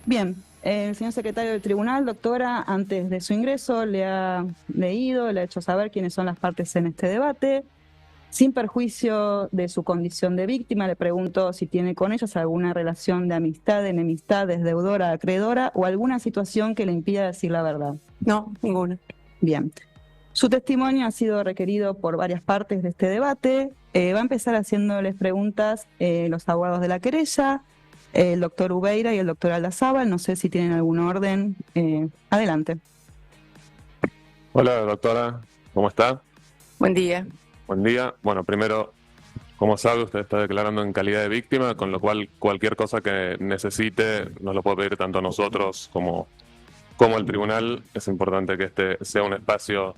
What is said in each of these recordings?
Bien, el señor secretario del tribunal, doctora, antes de su ingreso le ha leído, le ha hecho saber quiénes son las partes en este debate. Sin perjuicio de su condición de víctima, le pregunto si tiene con ellas alguna relación de amistad, enemistad, es deudora, acreedora o alguna situación que le impida decir la verdad. No, ninguna. Bien. Su testimonio ha sido requerido por varias partes de este debate. Va a empezar haciéndoles preguntas los abogados de la querella, el doctor Ubeira y el doctor Aldazábal. No sé si tienen algún orden. Adelante. Hola, doctora, ¿cómo está? Buen día. Buen día. Bueno, primero, como sabe, usted está declarando en calidad de víctima, con lo cual cualquier cosa que necesite nos lo puede pedir tanto a nosotros como al tribunal. Es importante que este sea un espacio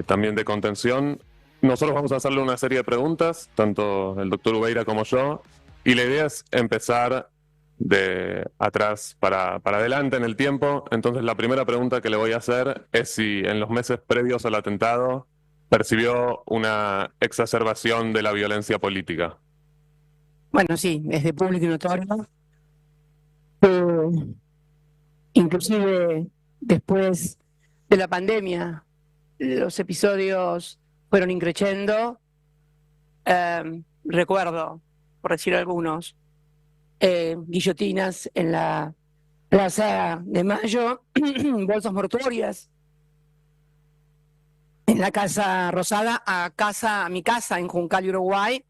también de contención. Nosotros vamos a hacerle una serie de preguntas, tanto el doctor Ubeira como yo, y la idea es empezar de atrás para adelante en el tiempo. Entonces, la primera pregunta que le voy a hacer es si en los meses previos al atentado percibió una exacerbación de la violencia política. Bueno, sí, es de público y notorio. Inclusive después de la pandemia, los episodios fueron increciendo. Recuerdo, por decir algunos, guillotinas en la Plaza de Mayo, bolsas mortuorias en la Casa Rosada, a mi casa en Juncal, Uruguay.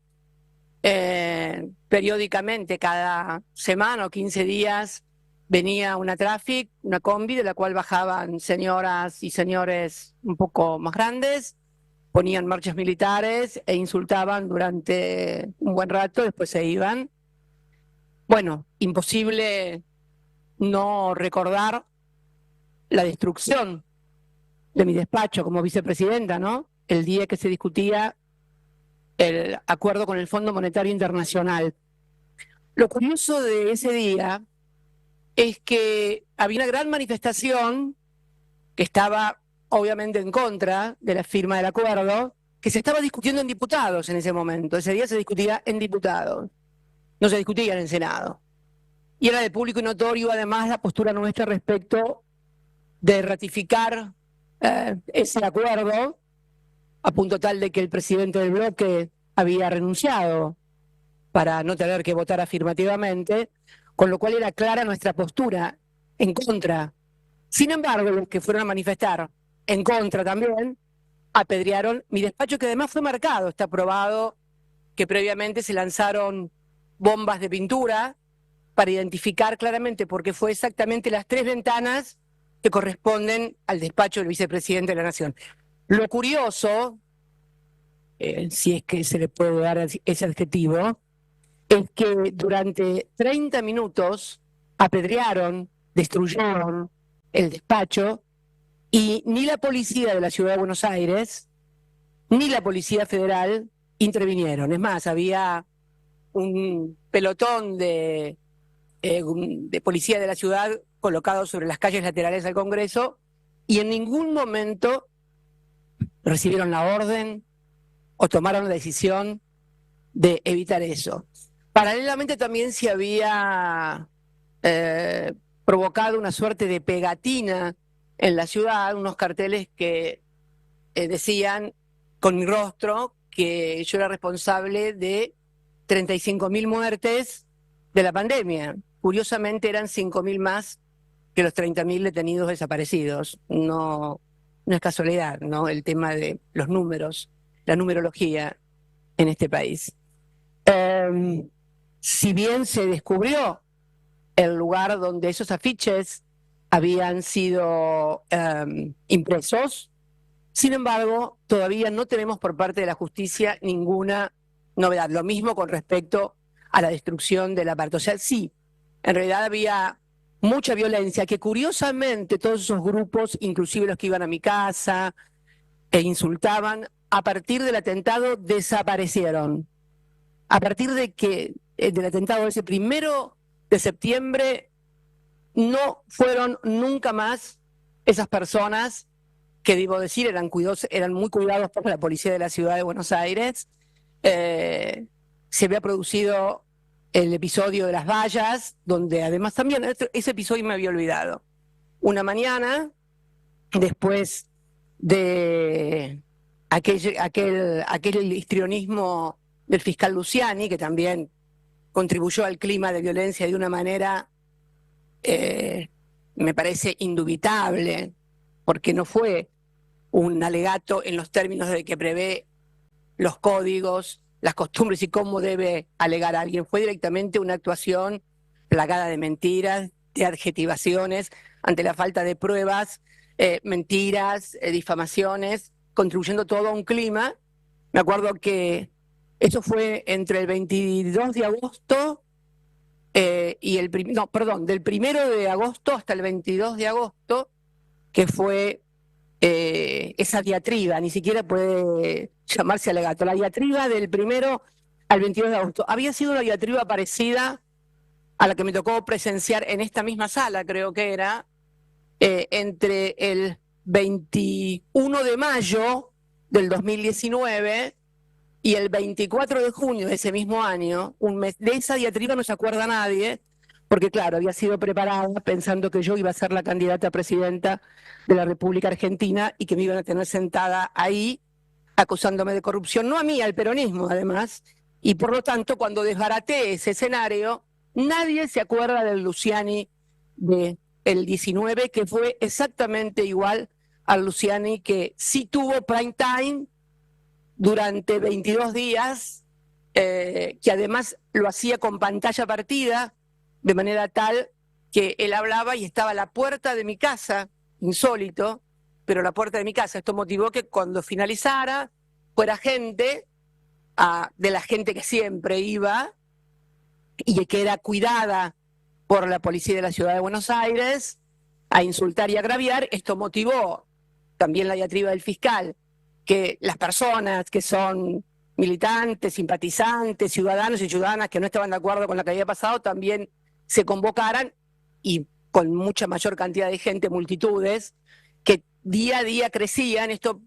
Periódicamente, cada semana o 15 días, venía una traffic, una combi, de la cual bajaban señoras y señores un poco más grandes, ponían marchas militares e insultaban durante un buen rato, después se iban. Bueno, imposible no recordar la destrucción de mi despacho como vicepresidenta, ¿no? El día que se discutía el acuerdo con el Fondo Monetario Internacional. Lo curioso de ese día es que había una gran manifestación que estaba obviamente en contra de la firma del acuerdo, que se estaba discutiendo en diputados en ese momento. Ese día se discutía en diputados, no se discutía en el Senado. Y era de público y notorio además la postura nuestra respecto de ratificar ese acuerdo, a punto tal de que el presidente del bloque había renunciado para no tener que votar afirmativamente, con lo cual era clara nuestra postura en contra. Sin embargo, los que fueron a manifestar en contra también apedrearon mi despacho, que además fue marcado, está probado que previamente se lanzaron bombas de pintura para identificar claramente, porque fue exactamente las 3 ventanas que corresponden al despacho del vicepresidente de la Nación. Lo curioso, si es que se le puede dar ese adjetivo, es que durante 30 minutos apedrearon, destruyeron el despacho y ni la policía de la Ciudad de Buenos Aires ni la Policía Federal intervinieron. Es más, había un pelotón de policía de la ciudad colocado sobre las calles laterales al Congreso y en ningún momento recibieron la orden o tomaron la decisión de evitar eso. Paralelamente también se había provocado una suerte de pegatina en la ciudad, unos carteles que decían con mi rostro que yo era responsable de 35.000 muertes de la pandemia. Curiosamente eran 5.000 más que los 30.000 detenidos desaparecidos. No, no es casualidad, ¿no? El tema de los números, la numerología en este país. Si bien se descubrió el lugar donde esos afiches habían sido impresos, sin embargo, todavía no tenemos por parte de la justicia ninguna novedad. Lo mismo con respecto a la destrucción del aparato. O sea, sí, en realidad había mucha violencia que curiosamente todos esos grupos, inclusive los que iban a mi casa e insultaban, a partir del atentado desaparecieron. A partir de que del atentado ese 1 de septiembre no fueron nunca más esas personas que, debo decir, eran muy cuidados por la policía de la Ciudad de Buenos Aires. Se había producido el episodio de las vallas, donde además también, ese episodio me había olvidado. Una mañana, después de aquel histrionismo del fiscal Luciani, que también contribuyó al clima de violencia de una manera, me parece, indubitable, porque no fue un alegato en los términos de que prevé los códigos, las costumbres y cómo debe alegar a alguien. Fue directamente una actuación plagada de mentiras, de adjetivaciones, ante la falta de pruebas, mentiras, difamaciones, contribuyendo todo a un clima. Me acuerdo que eso fue entre el 22 de agosto y del 1 de agosto hasta el 22 de agosto, que fue esa diatriba, ni siquiera puede llamarse alegato, la diatriba del 1 al 22 de agosto. Había sido una diatriba parecida a la que me tocó presenciar en esta misma sala, creo que era, entre el 21 de mayo del 2019 y el 24 de junio de ese mismo año. Un mes de esa diatriba no se acuerda nadie, porque claro, había sido preparada pensando que yo iba a ser la candidata a presidenta de la República Argentina y que me iban a tener sentada ahí acusándome de corrupción, no a mí, al peronismo además, y por lo tanto cuando desbaraté ese escenario, nadie se acuerda del Luciani del 19, que fue exactamente igual al Luciani que sí tuvo prime time durante 22 días, que además lo hacía con pantalla partida, de manera tal que él hablaba y estaba a la puerta de mi casa, insólito, pero a la puerta de mi casa. Esto motivó que cuando finalizara fuera gente, de la gente que siempre iba y que era cuidada por la policía de la ciudad de Buenos Aires, a insultar y agraviar. Esto motivó también la diatriba del fiscal, que las personas que son militantes, simpatizantes, ciudadanos y ciudadanas que no estaban de acuerdo con lo que había pasado también se convocaran, y con mucha mayor cantidad de gente, multitudes, que día a día crecían. Esto,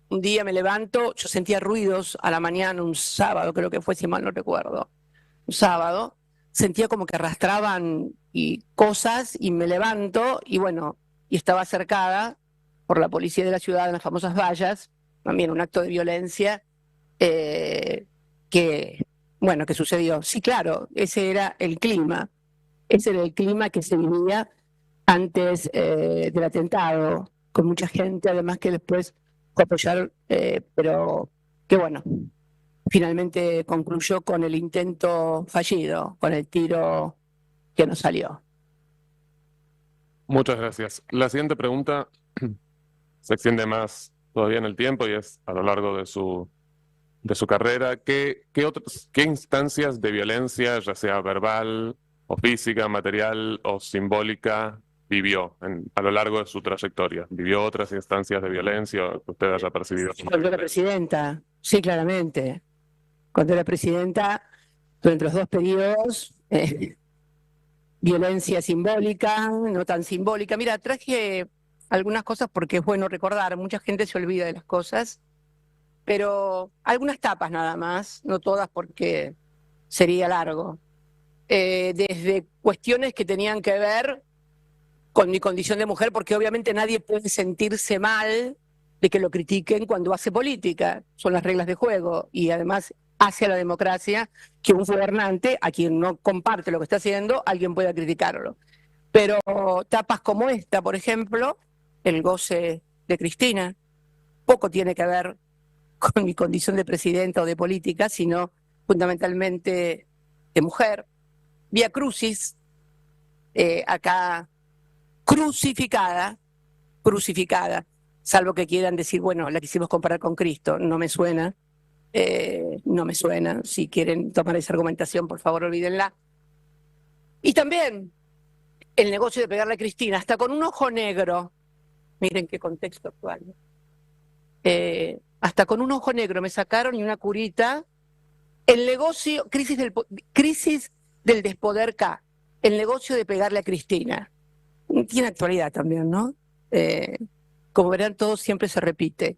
un día me levanto, yo sentía ruidos a la mañana, un sábado creo que fue, si mal no recuerdo, un sábado, sentía como que arrastraban cosas y me levanto y bueno, y estaba cercada por la policía de la ciudad en las famosas vallas, también un acto de violencia que sucedió. Sí, claro, ese era el clima que se vivía antes del atentado, con mucha gente, además que después fue a apoyar, pero que bueno, finalmente concluyó con el intento fallido, con el tiro que no salió. Muchas gracias. La siguiente pregunta se extiende más todavía en el tiempo y es a lo largo de su carrera. ¿Qué instancias de violencia, ya sea verbal o física, material o simbólica, vivió a lo largo de su trayectoria? ¿Vivió otras instancias de violencia que usted haya percibido? Cuando era presidenta, sí, claramente. Cuando era presidenta, durante los 2 periodos, violencia simbólica, no tan simbólica. Mira, traje algunas cosas porque es bueno recordar, mucha gente se olvida de las cosas, pero algunas tapas nada más, no todas porque sería largo. Desde cuestiones que tenían que ver con mi condición de mujer, porque obviamente nadie puede sentirse mal de que lo critiquen cuando hace política, son las reglas de juego, y además hacia la democracia que un gobernante, a quien no comparte lo que está haciendo, alguien pueda criticarlo. Pero tapas como esta, por ejemplo, el goce de Cristina, poco tiene que ver con mi condición de presidenta o de política, sino fundamentalmente de mujer. Vía Crucis, acá crucificada, salvo que quieran decir, bueno, la quisimos comparar con Cristo, no me suena. Si quieren tomar esa argumentación, por favor, olvídenla. Y también el negocio de pegarle a Cristina, hasta con un ojo negro, miren qué contexto actual, hasta con un ojo negro me sacaron y una curita. El negocio, crisis del despoder K, el negocio de pegarle a Cristina. Tiene actualidad también, ¿no? Como verán, todo siempre se repite.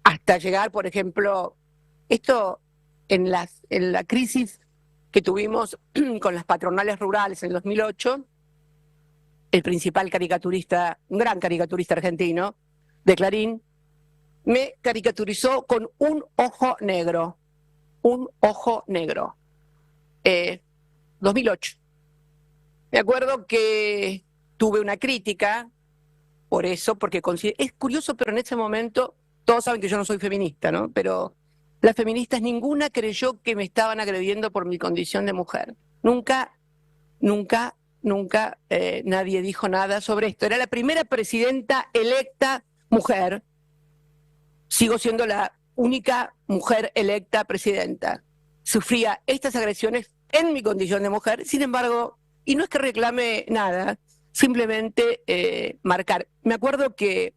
Hasta llegar, por ejemplo, esto en la crisis que tuvimos con las patronales rurales en el 2008, el principal caricaturista, un gran caricaturista argentino de Clarín, me caricaturizó con un ojo negro. Un ojo negro. 2008. Me acuerdo que tuve una crítica por eso, porque es curioso, pero en ese momento, todos saben que yo no soy feminista, ¿no? Pero las feministas ninguna creyó que me estaban agrediendo por mi condición de mujer. Nunca nadie dijo nada sobre esto. Era la primera presidenta electa mujer. Sigo siendo la única mujer electa presidenta. Sufría estas agresiones en mi condición de mujer, sin embargo, y no es que reclame nada, simplemente marcar. Me acuerdo que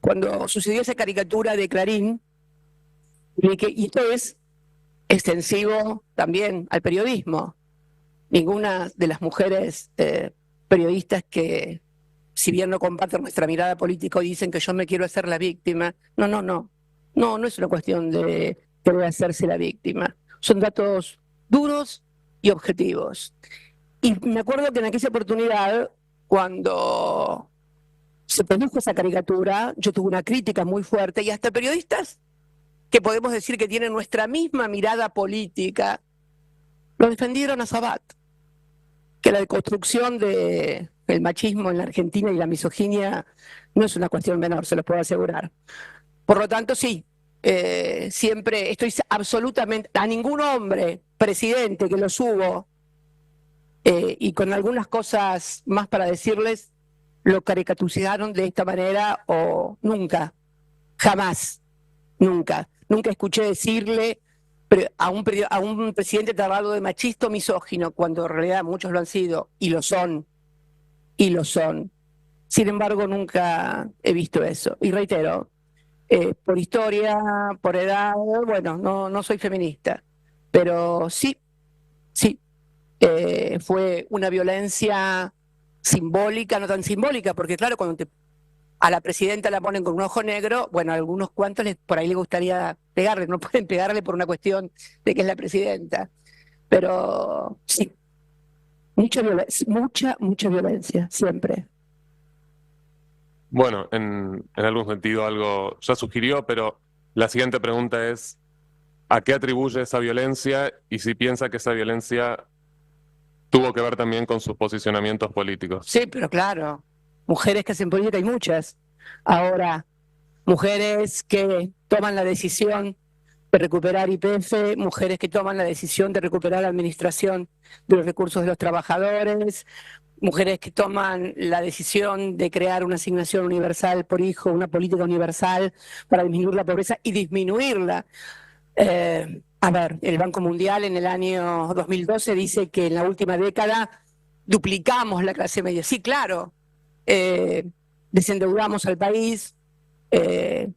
cuando sucedió esa caricatura de Clarín, y esto es extensivo también al periodismo, ninguna de las mujeres periodistas que, si bien no comparten nuestra mirada política, dicen que yo me quiero hacer la víctima. No es una cuestión de querer hacerse la víctima. Son datos duros y objetivos. Y me acuerdo que en aquella oportunidad, cuando se produjo esa caricatura, yo tuve una crítica muy fuerte, y hasta periodistas que podemos decir que tienen nuestra misma mirada política, lo defendieron a Sabat, que la deconstrucción del machismo en la Argentina y la misoginia no es una cuestión menor, se los puedo asegurar. Por lo tanto, sí, siempre estoy absolutamente, a ningún hombre presidente que lo subo, y con algunas cosas más para decirles, lo caricaturizaron de esta manera, o nunca, jamás, nunca escuché decirle a un presidente tratado de machista o misógino, cuando en realidad muchos lo han sido, y lo son. Sin embargo, nunca he visto eso. Y reitero, por historia, por edad, bueno, no soy feminista, pero sí, fue una violencia simbólica, no tan simbólica, porque claro, cuando a la presidenta la ponen con un ojo negro, bueno, a algunos cuantos por ahí les gustaría pegarle, no pueden pegarle por una cuestión de que es la presidenta, pero sí, mucha violencia, siempre. Bueno, en algún sentido algo ya sugirió, pero la siguiente pregunta es, ¿a qué atribuye esa violencia y si piensa que esa violencia tuvo que ver también con sus posicionamientos políticos? Sí, pero claro, mujeres que hacen política hay muchas. Ahora, mujeres que toman la decisión de recuperar YPF, mujeres que toman la decisión de recuperar la administración de los recursos de los trabajadores, mujeres que toman la decisión de crear una asignación universal por hijo, una política universal para disminuir la pobreza y disminuirla. A ver, el Banco Mundial en el año 2012 dice que en la última década duplicamos la clase media. Sí, claro, desendeudamos al país, le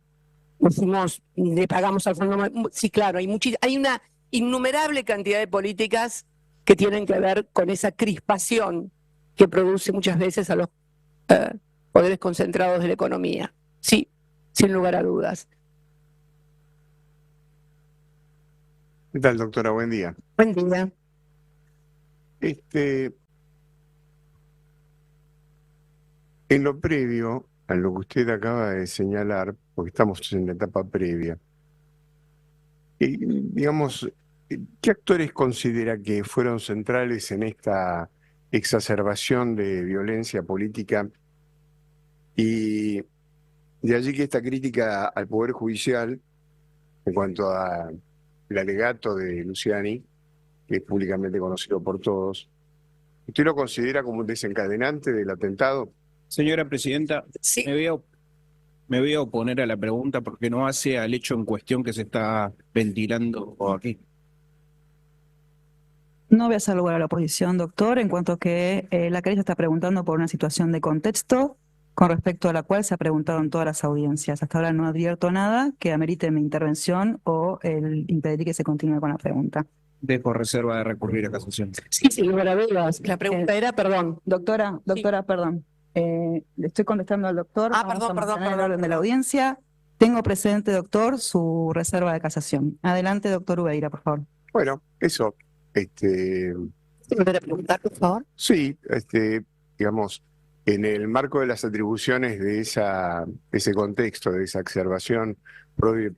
pagamos al fondo. Sí, claro, hay una innumerable cantidad de políticas que tienen que ver con esa crispación que produce muchas veces a los poderes concentrados de la economía. Sí, sin lugar a dudas. ¿Qué tal, doctora? Buen día. Buen día. En lo previo a lo que usted acaba de señalar, porque estamos en la etapa previa, digamos, ¿qué actores considera que fueron centrales en esta exacerbación de violencia política? Y de allí que esta crítica al Poder Judicial, en cuanto al alegato de Luciani, que es públicamente conocido por todos, ¿usted lo considera como un desencadenante del atentado? Señora presidenta, Sí. me voy a oponer a la pregunta porque no hace al hecho en cuestión que se está ventilando aquí. No voy a hacer lugar a la oposición, doctor, en cuanto que la querella está preguntando por una situación de contexto con respecto a la cual se ha preguntado en todas las audiencias. Hasta ahora no advierto nada que amerite mi intervención o el impedir que se continúe con la pregunta. Dejo reserva de recurrir a casación. Sí, sin lugar a dudas. La pregunta era, perdón. Doctora, perdón. Le estoy contestando al doctor. Vamos a mantener el orden de la audiencia. Tengo presente, doctor, su reserva de casación. Adelante, doctor Ubeira, por favor. Bueno, eso. ¿Volver a preguntar, por favor? Sí, digamos, en el marco de las atribuciones de ese contexto, de esa exacerbación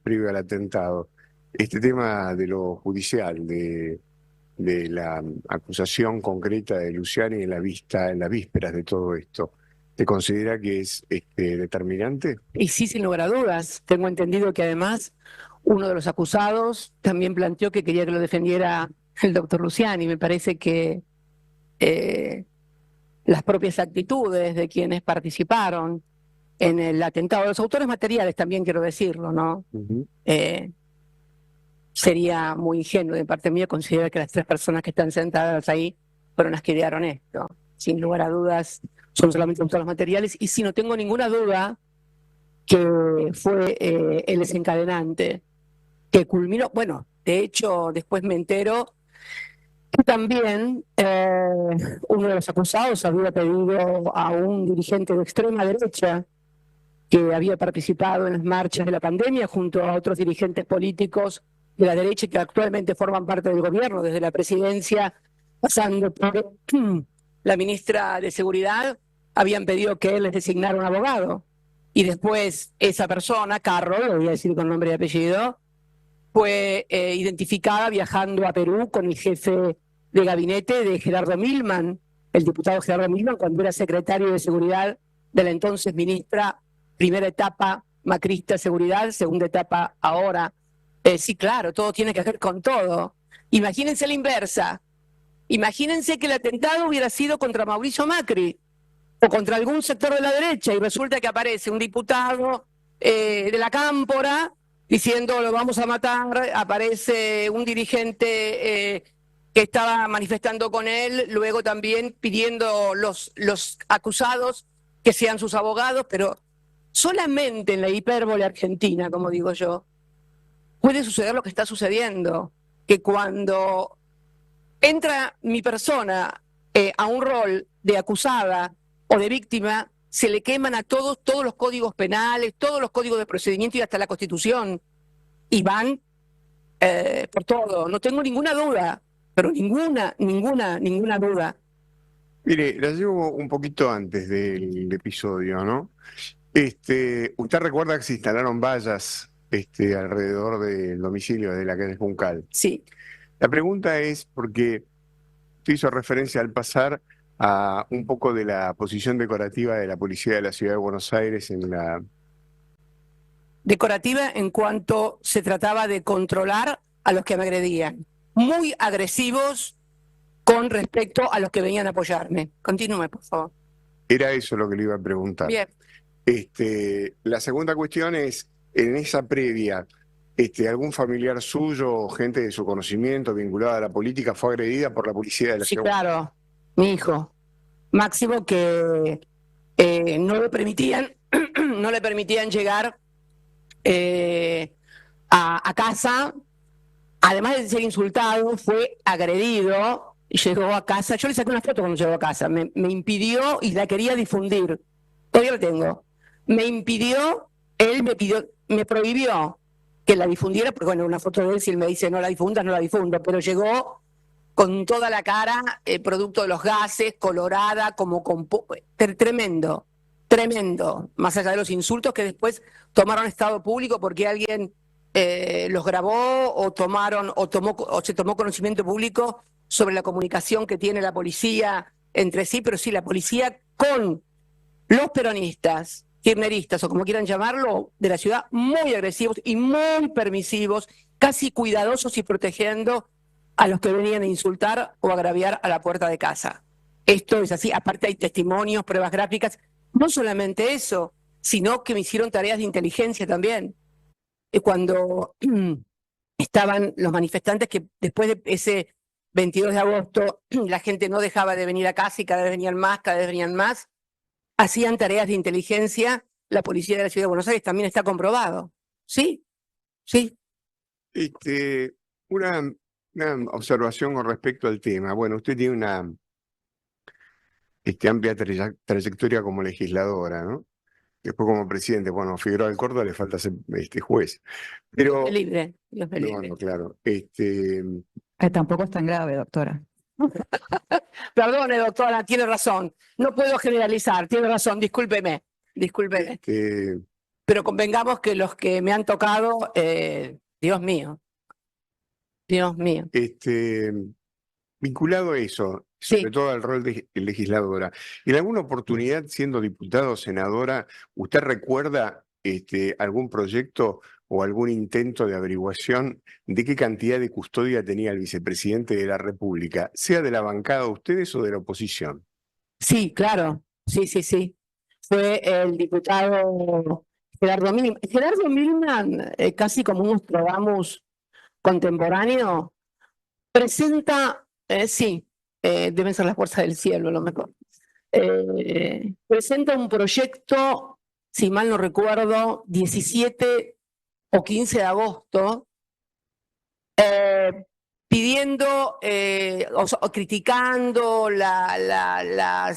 previo al atentado, este tema de lo judicial, de la acusación concreta de Luciani en las vísperas de todo esto, ¿te considera que es determinante? Y sí, sin lugar a dudas. Tengo entendido que además uno de los acusados también planteó que quería que lo defendiera el doctor Luciani. Me parece que las propias actitudes de quienes participaron en el atentado, los autores materiales también quiero decirlo, ¿no? Ujú. Sería muy ingenuo de parte mía considerar que las 3 personas que están sentadas ahí fueron las que idearon esto. Sin lugar a dudas, son solamente autores materiales y sí, no tengo ninguna duda que fue el desencadenante, que culminó, bueno, de hecho, después me entero que también uno de los acusados había pedido a un dirigente de extrema derecha que había participado en las marchas de la pandemia junto a otros dirigentes políticos de la derecha que actualmente forman parte del gobierno, desde la presidencia, pasando por la ministra de Seguridad, habían pedido que él les designara un abogado. Y después esa persona, Carro, lo voy a decir con nombre y apellido, fue identificada viajando a Perú con el jefe de gabinete de Gerardo Milman, el diputado Gerardo Milman, cuando era secretario de Seguridad de la entonces ministra, primera etapa macrista seguridad, segunda etapa ahora. Sí, claro, todo tiene que ver con todo. Imagínense la inversa. Imagínense que el atentado hubiera sido contra Mauricio Macri o contra algún sector de la derecha y resulta que aparece un diputado de la Cámpora diciendo lo vamos a matar, aparece un dirigente que estaba manifestando con él, luego también pidiendo los acusados que sean sus abogados, pero solamente en la hipérbole argentina, como digo yo, puede suceder lo que está sucediendo, que cuando entra mi persona a un rol de acusada o de víctima, se le queman a todos los códigos penales, todos los códigos de procedimiento y hasta la Constitución. Y van por todo. No tengo ninguna duda, pero ninguna duda. Mire, la llevo un poquito antes del episodio, ¿no? Usted recuerda que se instalaron vallas alrededor del domicilio de la calle Juncal. Sí. La pregunta es porque usted hizo referencia al pasar a un poco de la posición decorativa de la policía de la Ciudad de Buenos Aires en la... Decorativa en cuanto se trataba de controlar a los que me agredían. Muy agresivos con respecto a los que venían a apoyarme. Continúe, por favor. Era eso lo que le iba a preguntar. Bien. La segunda cuestión es, en esa previa, ¿algún familiar suyo o gente de su conocimiento vinculada a la política fue agredida por la policía de la Sí, ciudad? claro, mi hijo. Máximo que no le permitían, no le permitían llegar a casa, además de ser insultado, fue agredido, llegó a casa, yo le saqué una foto cuando llegó a casa, me impidió y la quería difundir, todavía la tengo, me impidió, él me prohibió que la difundiera, porque bueno, una foto de él, si él me dice no la difundas, no la difundo, pero llegó con toda la cara, producto de los gases, colorada, como tremendo, tremendo, más allá de los insultos que después tomaron estado público porque alguien los grabó o se tomó conocimiento público sobre la comunicación que tiene la policía entre sí, pero sí, la policía con los peronistas, kirchneristas o como quieran llamarlo, de la ciudad, muy agresivos y muy permisivos, casi cuidadosos y protegiendo a los que venían a insultar o agraviar a la puerta de casa. Esto es así, aparte hay testimonios, pruebas gráficas, no solamente eso, sino que me hicieron tareas de inteligencia también. Cuando estaban los manifestantes que después de ese 22 de agosto la gente no dejaba de venir a casa y cada vez venían más, hacían tareas de inteligencia, la policía de la Ciudad de Buenos Aires también está comprobado. Sí, sí. Una observación con respecto al tema. Bueno, usted tiene una amplia trayectoria como legisladora, ¿no? después como presidente. Bueno, Figueroa del Córdoba le falta ser juez. Pero, Dios me libre, Dios me no, libre. no, claro. Tampoco es tan grave, doctora. Perdone, doctora, tiene razón. No puedo generalizar, tiene razón, discúlpeme. Pero convengamos que los que me han tocado, Dios mío. Dios mío. Vinculado a eso, Sí. sobre todo al rol de legisladora, ¿en alguna oportunidad siendo diputada o senadora, usted recuerda algún proyecto o algún intento de averiguación de qué cantidad de custodia tenía el vicepresidente de la República, sea de la bancada de ustedes o de la oposición? Sí, claro. Sí, sí, sí. Fue el diputado Gerardo Milman. Gerardo Milman, casi como un Nostradamus contemporáneo, presenta, sí, deben ser las fuerzas del cielo, a lo mejor. Presenta un proyecto, si mal no recuerdo, 17 o 15 de agosto, pidiendo o criticando la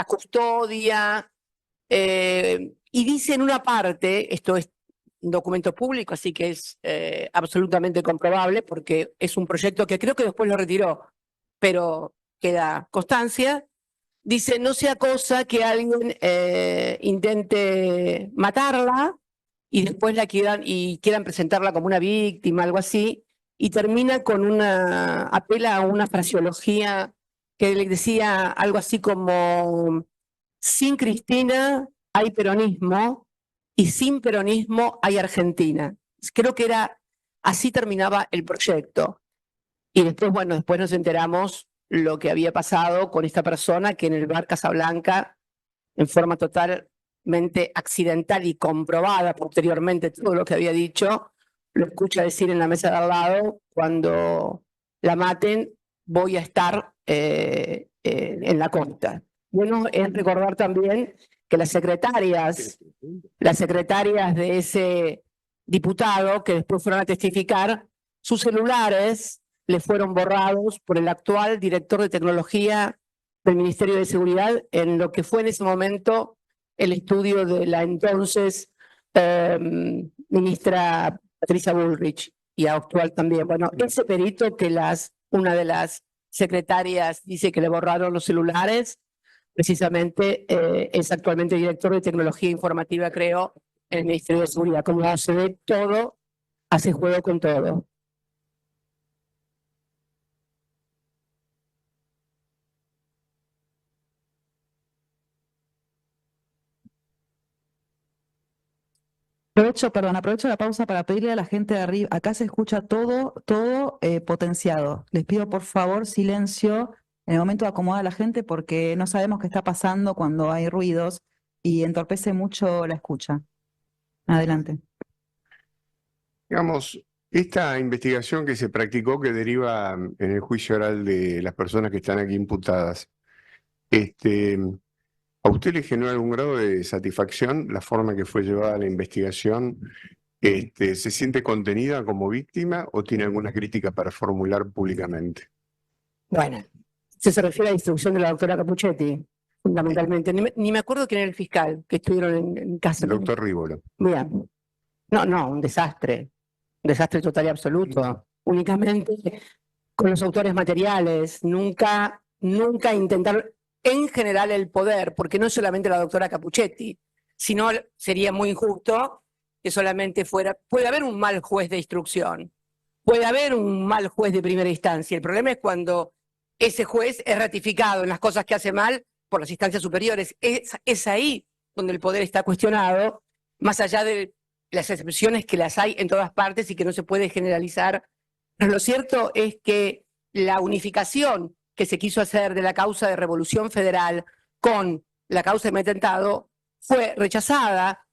custodia, y dice en una parte, esto es un documento público, así que es absolutamente comprobable, porque es un proyecto que creo que después lo retiró, pero queda constancia. Dice, no sea cosa que alguien intente matarla y después quieran presentarla como una víctima, algo así, y termina con apela a una fraseología que le decía algo así como, sin Cristina hay peronismo y sin peronismo hay Argentina. Creo que así terminaba el proyecto. Y después, bueno, después nos enteramos lo que había pasado con esta persona que en el bar Casablanca, en forma totalmente accidental y comprobada posteriormente todo lo que había dicho, lo escucha decir en la mesa de al lado, cuando la maten voy a estar en la costa. Bueno, es recordar también que las secretarias de ese diputado que después fueron a testificar, sus celulares le fueron borrados por el actual director de tecnología del Ministerio de Seguridad en lo que fue en ese momento el estudio de la entonces ministra Patricia Bullrich y actual también. Bueno, ese perito que una de las secretarias dice que le borraron los celulares, precisamente es actualmente director de tecnología informativa, creo, en el Ministerio de Seguridad. Como se ve todo, hace juego con todo. Aprovecho la pausa para pedirle a la gente de arriba, acá se escucha todo potenciado. Les pido por favor silencio en el momento de acomodar a la gente porque no sabemos qué está pasando cuando hay ruidos y entorpece mucho la escucha. Adelante. Digamos, esta investigación que se practicó, que deriva en el juicio oral de las personas que están aquí imputadas, ¿a usted le generó algún grado de satisfacción la forma que fue llevada la investigación? ¿Se siente contenida como víctima o tiene alguna crítica para formular públicamente? Bueno, se refiere a la instrucción de la doctora Capuchetti, fundamentalmente. Ni me acuerdo quién era el fiscal que estuvieron en casa. El doctor Rívolo. Bien. No, un desastre total y absoluto. Únicamente con los autores materiales, nunca intentar en general el poder, porque no es solamente la doctora Capuchetti, sino sería muy injusto que solamente puede haber un mal juez de instrucción, puede haber un mal juez de primera instancia. El problema es cuando ese juez es ratificado en las cosas que hace mal por las instancias superiores. Es ahí donde el poder está cuestionado, más allá de las excepciones que las hay en todas partes y que no se puede generalizar. Pero lo cierto es que la unificación que se quiso hacer de la causa de Revolución Federal con la causa de atentado fue rechazada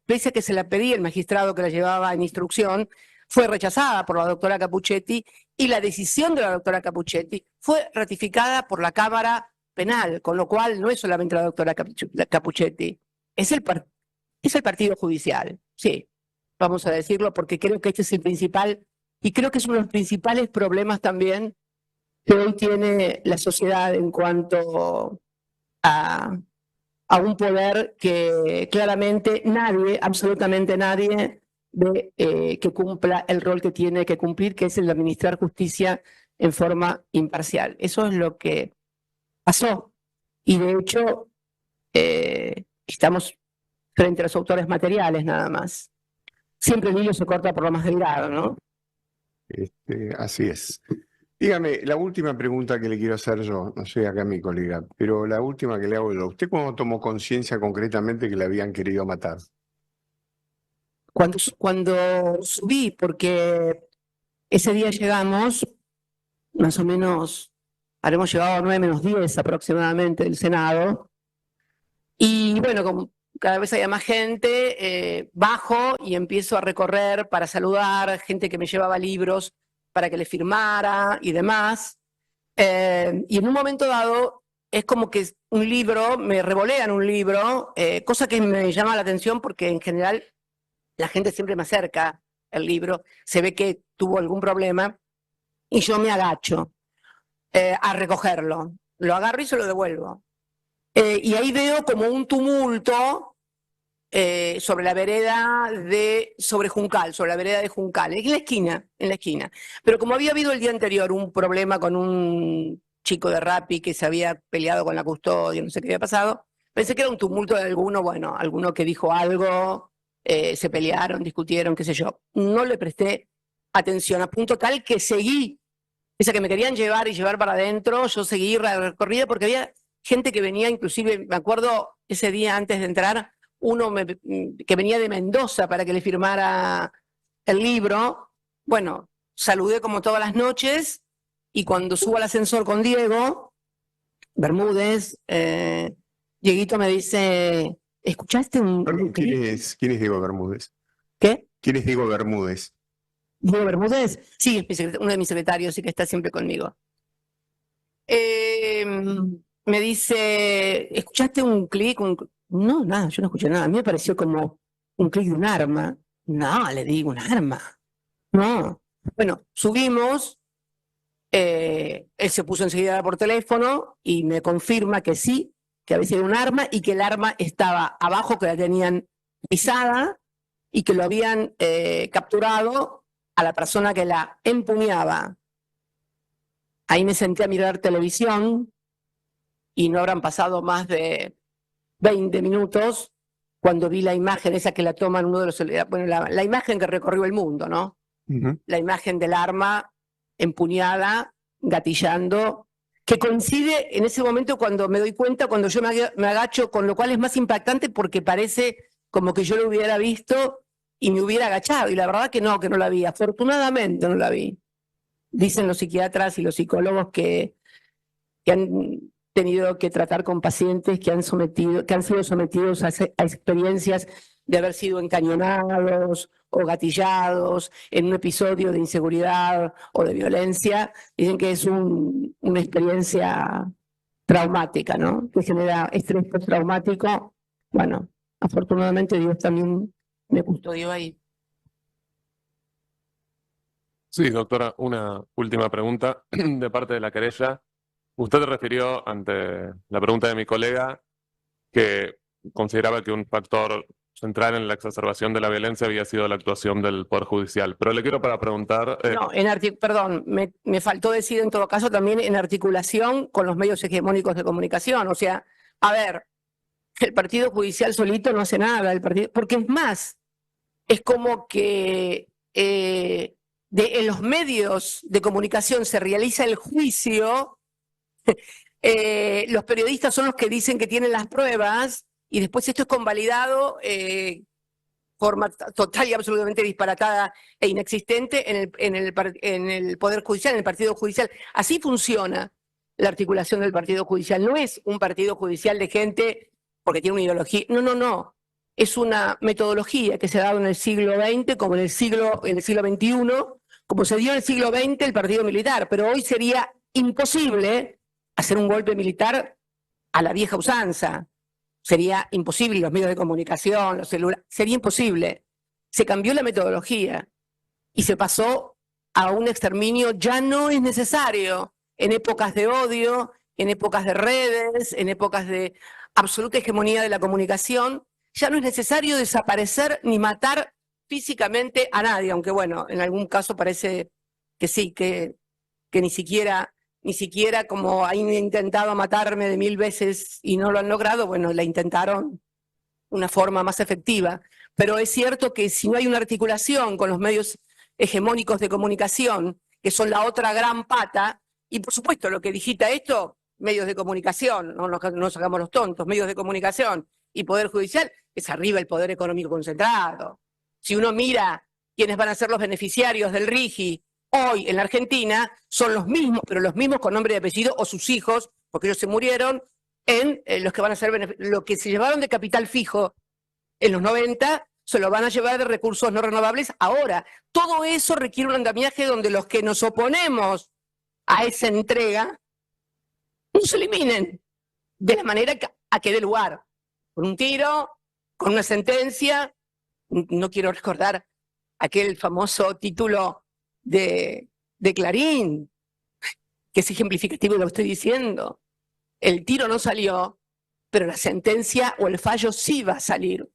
pese a que se la pedía el magistrado que la llevaba en instrucción, fue rechazada por la doctora Capuchetti y la decisión de la doctora Capuchetti fue ratificada por la Cámara Penal, con lo cual no es solamente la doctora Capuchetti, es el Partido Judicial, sí, vamos a decirlo, porque creo que este es el principal, y creo que es uno de los principales problemas también que hoy tiene la sociedad en cuanto a a un poder que claramente nadie, absolutamente nadie, ve que cumpla el rol que tiene que cumplir, que es el de administrar justicia en forma imparcial. Eso es lo que pasó. Y de hecho, estamos frente a los autores materiales nada más. Siempre el hilo se corta por lo más delgado, ¿no? Así es. Dígame, la última pregunta que le quiero hacer yo, no sé acá mi colega, pero la última que le hago yo. ¿Usted cuándo tomó conciencia concretamente que le habían querido matar? Cuando subí, porque ese día llegamos, más o menos, habremos llegado a 9 menos 10 aproximadamente del Senado, y bueno, como cada vez había más gente, bajo y empiezo a recorrer para saludar, gente que me llevaba libros para que le firmara y demás, y en un momento dado es como que un libro, me revolean un libro, cosa que me llama la atención porque en general la gente siempre me acerca el libro, se ve que tuvo algún problema, y yo me agacho a recogerlo. Lo agarro y se lo devuelvo. Y ahí veo como un tumulto sobre la vereda sobre Juncal, sobre la vereda de Juncal, en la esquina. Pero como había habido el día anterior un problema con un chico de Rappi que se había peleado con la custodia, no sé qué había pasado, pensé que era un tumulto de alguno que dijo algo. Se pelearon, discutieron, qué sé yo. No le presté atención, a punto tal que seguí, esa que me querían llevar y llevar para adentro, yo seguí la recorrida porque había gente que venía, inclusive, me acuerdo ese día antes de entrar, que venía de Mendoza para que le firmara el libro. Bueno, saludé como todas las noches, y cuando subo al ascensor con Diego Bermúdez, Dieguito me dice... ¿Escuchaste un ¿Quién es Diego Bermúdez? ¿Qué? ¿Quién es Diego Bermúdez? ¿Diego Bermúdez? Sí, uno de mis secretarios, sí, que está siempre conmigo. Me dice, ¿escuchaste un clic? No, nada, yo no escuché nada. A mí me pareció como un clic de un arma. No, le digo, un arma. No. Bueno, subimos, él se puso enseguida por teléfono y me confirma que sí, que había sido un arma y que el arma estaba abajo, que la tenían pisada y que lo habían capturado a la persona que la empuñaba. Ahí me senté a mirar televisión y no habrán pasado más de 20 minutos cuando vi la imagen esa que la toman uno de los... Bueno, la imagen que recorrió el mundo, ¿no? La imagen del arma empuñada, gatillando, que coincide en ese momento cuando me doy cuenta, cuando yo me agacho, con lo cual es más impactante porque parece como que yo lo hubiera visto y me hubiera agachado, y la verdad que no la vi, afortunadamente no la vi. Dicen los psiquiatras y los psicólogos que han tenido que tratar con pacientes que han sido sometidos a experiencias de haber sido encañonados o gatillados en un episodio de inseguridad o de violencia. Dicen que es una experiencia traumática, ¿no? Que genera estrés postraumático. Bueno, afortunadamente Dios también me custodió ahí. Sí, doctora, una última pregunta de parte de la querella. Usted refirió ante la pregunta de mi colega que consideraba que un factor central en la exacerbación de la violencia había sido la actuación del Poder Judicial. Pero le quiero preguntar... No, perdón, me faltó decir en todo caso también en articulación con los medios hegemónicos de comunicación. O sea, a ver, el Partido Judicial solito no hace nada, porque es más, es como que en los medios de comunicación se realiza el juicio, los periodistas son los que dicen que tienen las pruebas, y después esto es convalidado forma total y absolutamente disparatada e inexistente en el Poder Judicial, en el Partido Judicial. Así funciona la articulación del Partido Judicial. No es un partido judicial de gente porque tiene una ideología. No. Es una metodología que se ha dado en el siglo XX, como en el siglo XXI, como se dio en el siglo XX el partido militar. Pero hoy sería imposible hacer un golpe militar a la vieja usanza. Sería imposible, los medios de comunicación, los celulares, sería imposible. Se cambió la metodología y se pasó a un exterminio. Ya no es necesario en épocas de odio, en épocas de redes, en épocas de absoluta hegemonía de la comunicación, ya no es necesario desaparecer ni matar físicamente a nadie, aunque bueno, en algún caso parece que sí, que ni siquiera como han intentado matarme de 1000 veces y no lo han logrado, bueno, la intentaron una forma más efectiva. Pero es cierto que si no hay una articulación con los medios hegemónicos de comunicación, que son la otra gran pata, y por supuesto lo que digita esto, medios de comunicación, no nos hagamos los tontos, medios de comunicación y Poder Judicial, es arriba el poder económico concentrado. Si uno mira quiénes van a ser los beneficiarios del RIGI hoy en la Argentina, son los mismos, pero los mismos con nombre y apellido, o sus hijos, porque ellos se murieron, en los que van a ser lo que se llevaron de capital fijo en los 90, se lo van a llevar de recursos no renovables ahora. Todo eso requiere un andamiaje donde los que nos oponemos a esa entrega no se eliminen de la manera a que dé lugar. Con un tiro, con una sentencia. No quiero recordar aquel famoso título de Clarín, que es ejemplificativo de lo que estoy diciendo. El tiro no salió, pero la sentencia o el fallo sí va a salir.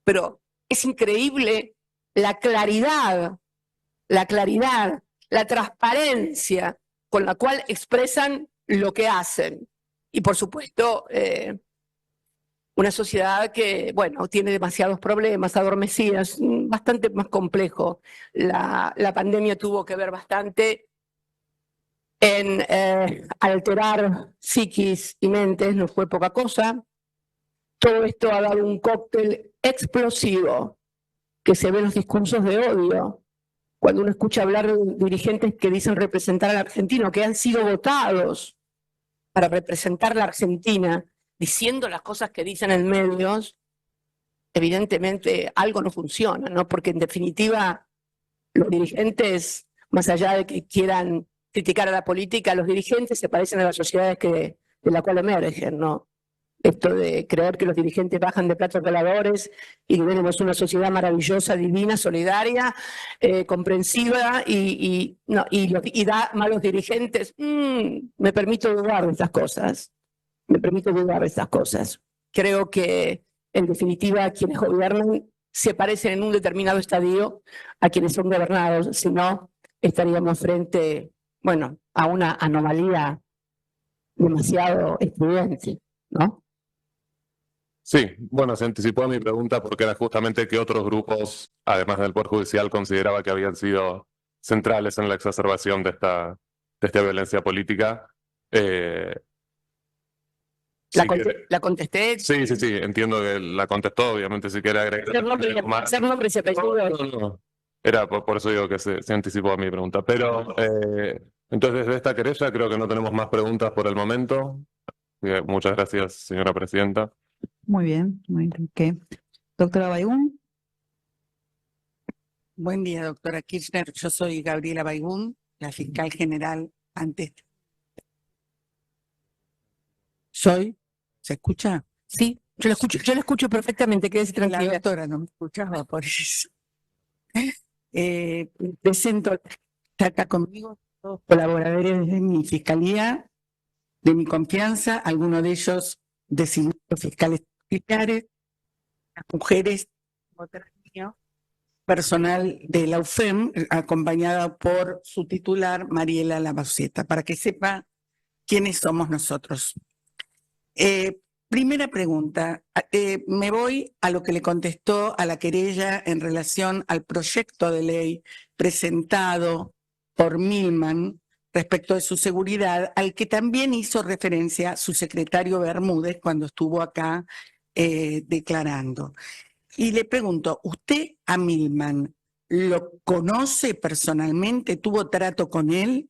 Pero es increíble la claridad, la transparencia con la cual expresan lo que hacen. Y por supuesto, una sociedad que, bueno, tiene demasiados problemas, adormecida, es bastante más complejo. La pandemia tuvo que ver bastante en alterar psiquis y mentes, no fue poca cosa. Todo esto ha dado un cóctel explosivo que se ve en los discursos de odio. Cuando uno escucha hablar de dirigentes que dicen representar al argentino, que han sido votados para representar la Argentina, diciendo las cosas que dicen en medios, evidentemente algo no funciona, ¿no? Porque en definitiva los dirigentes, más allá de que quieran criticar a la política, los dirigentes se parecen a las sociedades de la cual emergen, ¿no? Esto de creer que los dirigentes bajan de platos voladores y que tenemos una sociedad maravillosa, divina, solidaria, comprensiva y da malos dirigentes. Me permito dudar de estas cosas. Creo que, en definitiva, quienes gobiernan se parecen en un determinado estadio a quienes son gobernados, si no, estaríamos frente, bueno, a una anomalía demasiado evidente, ¿no? Sí, bueno, se anticipó a mi pregunta porque era justamente que otros grupos, además del Poder Judicial, consideraba que habían sido centrales en la exacerbación de esta violencia política. ¿La contesté? Sí, entiendo que la contestó, obviamente, si quiere agregar. Ser nombres y apellidos. No. Era por eso digo que se anticipó a mi pregunta. Pero, entonces, desde esta querella creo que no tenemos más preguntas por el momento. Muchas gracias, señora presidenta. Muy bien, ¿qué? Doctora Baigún. Buen día, doctora Kirchner. Yo soy Gabriela Baigún, la fiscal general ante... ¿Se escucha? Sí, yo la escucho perfectamente, quédese tranquila. La doctora no me escuchaba, por eso. Presento, está acá conmigo, todos colaboradores de mi fiscalía, de mi confianza, algunos de ellos designados fiscales militares, las mujeres, personal de la UFEM, acompañada por su titular, Mariela Lavaceta, para que sepa quiénes somos nosotros. Primera pregunta, me voy a lo que le contestó a la querella en relación al proyecto de ley presentado por Milman respecto de su seguridad, al que también hizo referencia su secretario Bermúdez cuando estuvo acá declarando. Y le pregunto, ¿usted a Milman lo conoce personalmente? ¿Tuvo trato con él?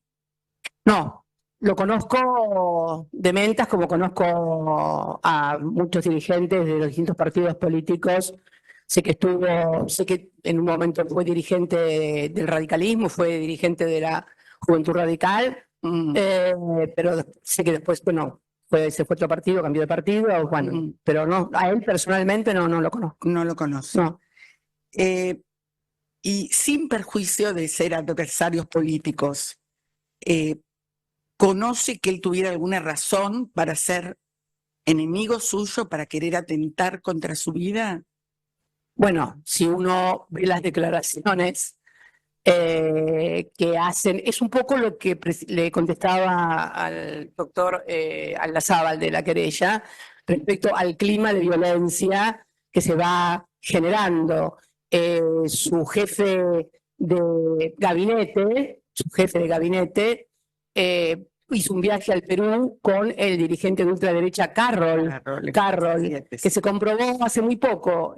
No. Lo conozco de mentas, como conozco a muchos dirigentes de los distintos partidos políticos. Sé que en un momento fue dirigente del radicalismo, fue dirigente de la Juventud Radical, pero sé que después, bueno, se fue a otro partido, cambió de partido, bueno, pero no, a él personalmente no lo conozco. No lo conozco. No. Y sin perjuicio de ser adversarios políticos, ¿conoce que él tuviera alguna razón para ser enemigo suyo, para querer atentar contra su vida? Bueno, si uno ve las declaraciones que hacen, es un poco lo que le contestaba al doctor Aldazábal de la querella respecto al clima de violencia que se va generando. Su jefe de gabinete, hizo un viaje al Perú con el dirigente de ultraderecha Carroll, que se comprobó hace muy poco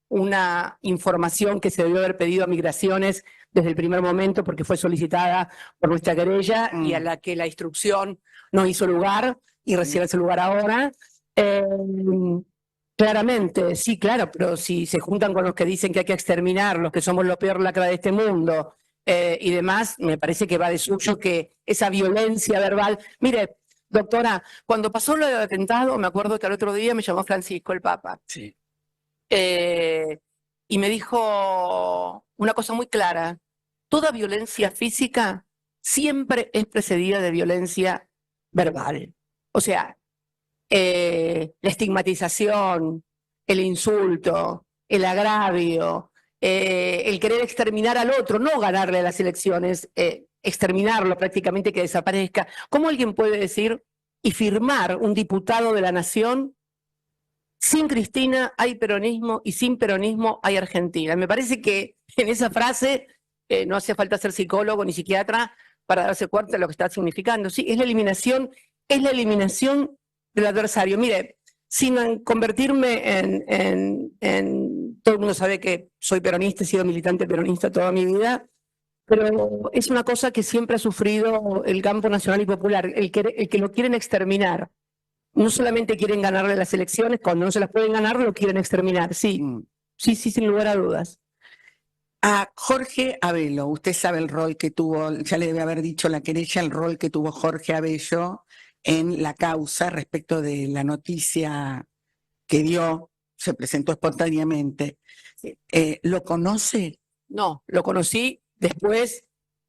una información que se debió haber pedido a Migraciones desde el primer momento porque fue solicitada por nuestra querella y a la que la instrucción no hizo lugar y recibe ese lugar ahora. Claramente, sí, claro, pero si se juntan con los que dicen que hay que exterminar, los que somos lo peor lacra de este mundo y demás, me parece que va de suyo que esa violencia verbal. Mire, doctora, cuando pasó lo del atentado, me acuerdo que al otro día me llamó Francisco, el Papa. Sí. Y me dijo una cosa muy clara: toda violencia física siempre es precedida de violencia verbal. O sea, la estigmatización, el insulto, el agravio, el querer exterminar al otro, no ganarle a las elecciones, exterminarlo prácticamente, que desaparezca. ¿Cómo alguien puede decir y firmar un diputado de la Nación: sin Cristina hay peronismo y sin peronismo hay Argentina? Me parece que en esa frase no hace falta ser psicólogo ni psiquiatra para darse cuenta de lo que está significando. Sí, es la eliminación del adversario. Mire, sin convertirme en todo el mundo sabe que soy peronista, he sido militante peronista toda mi vida, pero es una cosa que siempre ha sufrido el campo nacional y popular, el que lo quieren exterminar. No solamente quieren ganarle las elecciones, cuando no se las pueden ganar, lo quieren exterminar. Sí, sí, sin lugar a dudas. A Jorge Abello, usted sabe el rol que tuvo, ya le debe haber dicho la querella, el rol que tuvo Jorge Abello en la causa respecto de la noticia que dio, se presentó espontáneamente. ¿Lo conoce? No, lo conocí después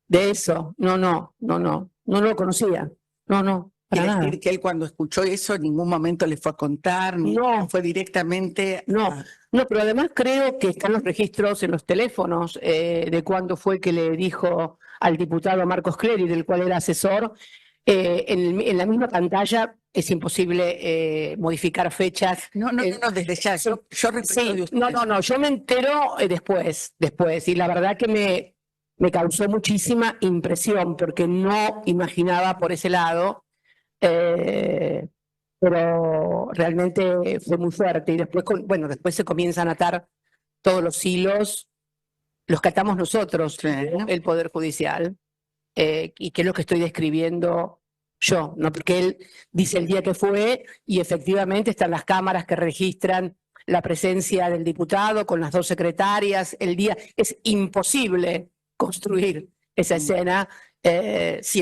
de eso. No lo conocía. No, para Quiere nada. decir que él, cuando escuchó eso, en ningún momento le fue a contar, No. fue directamente. No, pero además creo que están los registros en los teléfonos de cuándo fue que le dijo al diputado Marcos Clery, del cual era asesor. En la misma pantalla es imposible modificar fechas. No, desde ya. Yo respeto de usted. No, yo me entero después, y la verdad que me causó muchísima impresión porque no imaginaba por ese lado. Pero realmente fue muy fuerte. Y después, después se comienzan a atar todos los hilos, los que atamos nosotros, el Poder Judicial, y que es lo que estoy describiendo yo, ¿no? Porque él dice el día que fue y efectivamente están las cámaras que registran la presencia del diputado con las 2 secretarias, el día. Es imposible construir esa escena si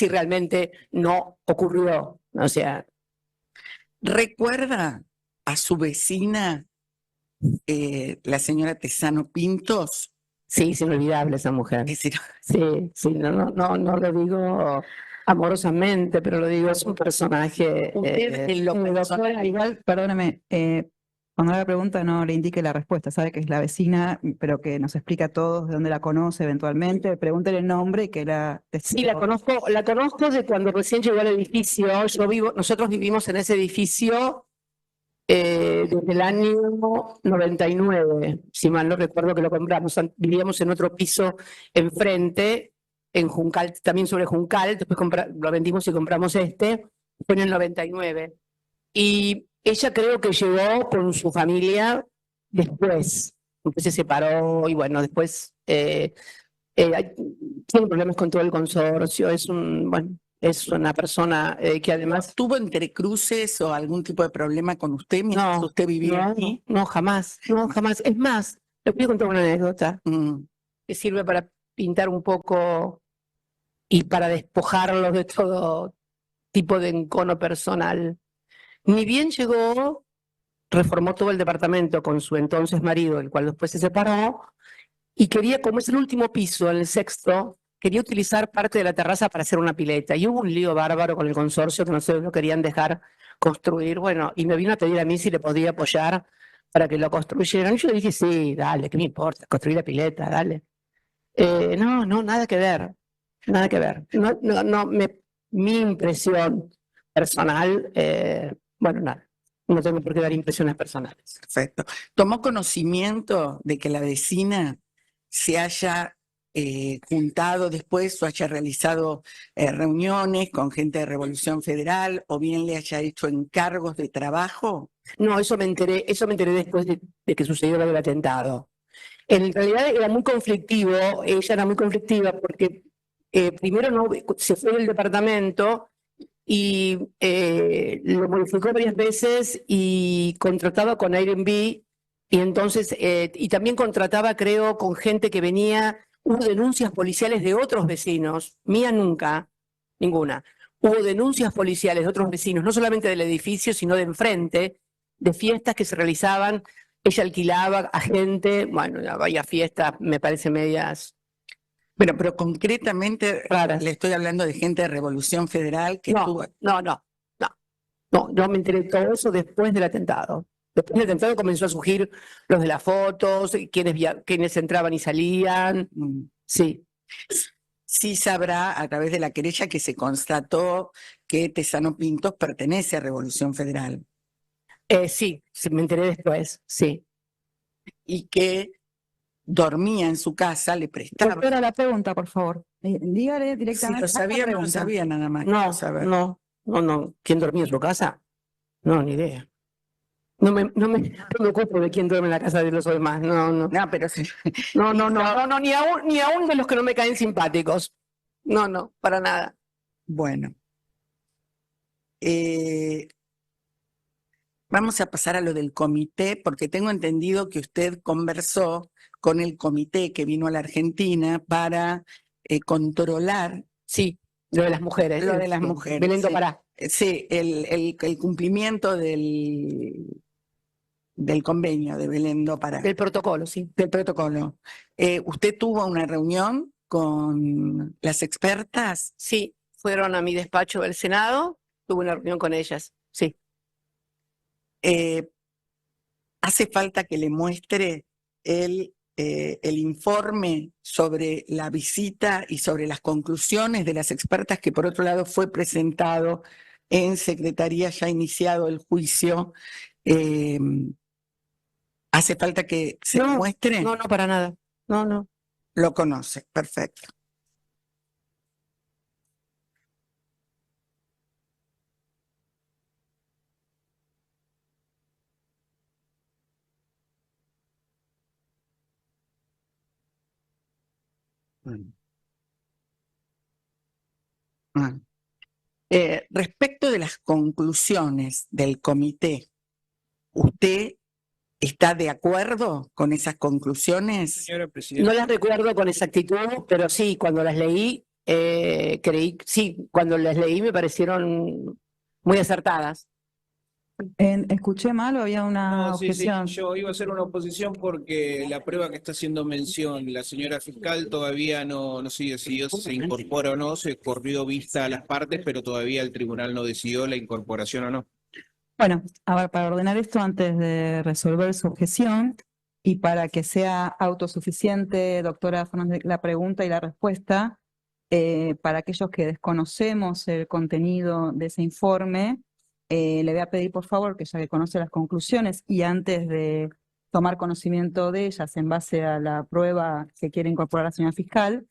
realmente no ocurrió. O sea, ¿recuerda a su vecina, la señora Tesano Pintos? sí, es inolvidable esa mujer. Sí, no lo digo amorosamente, pero lo digo, es un personaje. Usted en lo personal, Igual, perdóname, cuando haga la pregunta no le indique la respuesta, sabe que es la vecina, pero que nos explica a todos de dónde la conoce eventualmente, pregúntele el nombre y que la... Sí, la conozco de cuando recién llegó al edificio. Nosotros vivimos en ese edificio desde el año 99, si mal no recuerdo que lo compramos. Vivíamos en otro piso enfrente, en Juncal, también sobre Juncal, después lo vendimos y compramos este, fue en el 99. Y ella creo que llegó con su familia después se separó y bueno, después tiene problemas con todo el consorcio, es una persona que además... ¿Tuvo entrecruces o algún tipo de problema con usted mientras usted vivía aquí? No, jamás. Es más, le voy a contar una anécdota que sirve para pintar un poco y para despojarlos de todo tipo de encono personal. Ni bien llegó, reformó todo el departamento con su entonces marido, el cual después se separó, y quería, como es el último piso, en el 6º, quería utilizar parte de la terraza para hacer una pileta y hubo un lío bárbaro con el consorcio que no se lo querían dejar construir, bueno, y me vino a pedir a mí si le podía apoyar para que lo construyeran. Y yo le dije, sí, dale, ¿qué me importa? Construir la pileta, dale. No, nada que ver, nada que ver. Mi impresión personal, bueno, nada, no tengo por qué dar impresiones personales. Perfecto. ¿Tomó conocimiento de que la vecina se haya juntado después o haya realizado reuniones con gente de Revolución Federal o bien le haya hecho encargos de trabajo? No, eso me enteré después de que sucedió el atentado. En realidad era muy conflictivo, ella era muy conflictiva porque primero se fue del departamento y lo modificó varias veces y contrataba con Airbnb y entonces, y también contrataba, creo, con gente que venía, hubo denuncias policiales de otros vecinos, mía nunca, ninguna. Hubo denuncias policiales de otros vecinos, no solamente del edificio, sino de enfrente, de fiestas que se realizaban. Ella alquilaba a gente, bueno, había fiestas, me parece, medias Bueno, pero concretamente raras. le estoy hablando de gente de Revolución Federal que estuvo... No, yo me enteré de todo eso después del atentado. Después del atentado comenzó a surgir los de las fotos, quienes entraban y salían. Sí. Sí sabrá a través de la querella que se constató que Tesano Pintos pertenece a Revolución Federal Sí, me enteré después, sí. y que dormía en su casa, le prestaba. Doctora, la pregunta, por favor. Dígale Si directamente. lo sabía, no lo sabía nada más. No. ¿Quién dormía en su casa? No, ni idea. No me ocupo de quién duerme en la casa de los demás. No. No, pero sí. No, ni aún de los que no me caen simpáticos. No, para nada. Bueno. Vamos a pasar a lo del comité, porque tengo entendido que usted conversó con el comité que vino a la Argentina para controlar. Sí, lo de las mujeres. Lo de las mujeres. Belén do Sí. Pará. Sí, el cumplimiento del convenio de Belén do Pará. Del protocolo, sí. Del protocolo. ¿Usted tuvo una reunión con las expertas? Sí, fueron a mi despacho del Senado, tuve una reunión con ellas, sí. ¿Hace falta que le muestre el informe sobre la visita y sobre las conclusiones de las expertas que por otro lado fue presentado en Secretaría, ya iniciado el juicio? ¿Hace falta que se le muestre? No, para nada. No. Lo conoce, perfecto. Respecto de las conclusiones del comité, ¿usted está de acuerdo con esas conclusiones? Señora Presidenta. No las recuerdo con exactitud, pero sí, cuando las leí, cuando las leí me parecieron muy acertadas. ¿Escuché mal o había una No, sí, objeción? yo iba a hacer una oposición porque la prueba que está haciendo mención la señora fiscal todavía no se decidió si se incorpora o no, se corrió vista a las partes, pero todavía el tribunal no decidió la incorporación o no. Bueno, a ver, para ordenar esto antes de resolver su objeción y para que sea autosuficiente, doctora Fernández, la pregunta y la respuesta, para aquellos que desconocemos el contenido de ese informe, le voy a pedir por favor que ya que conoce las conclusiones y antes de tomar conocimiento de ellas en base a la prueba que quiere incorporar la señora fiscal,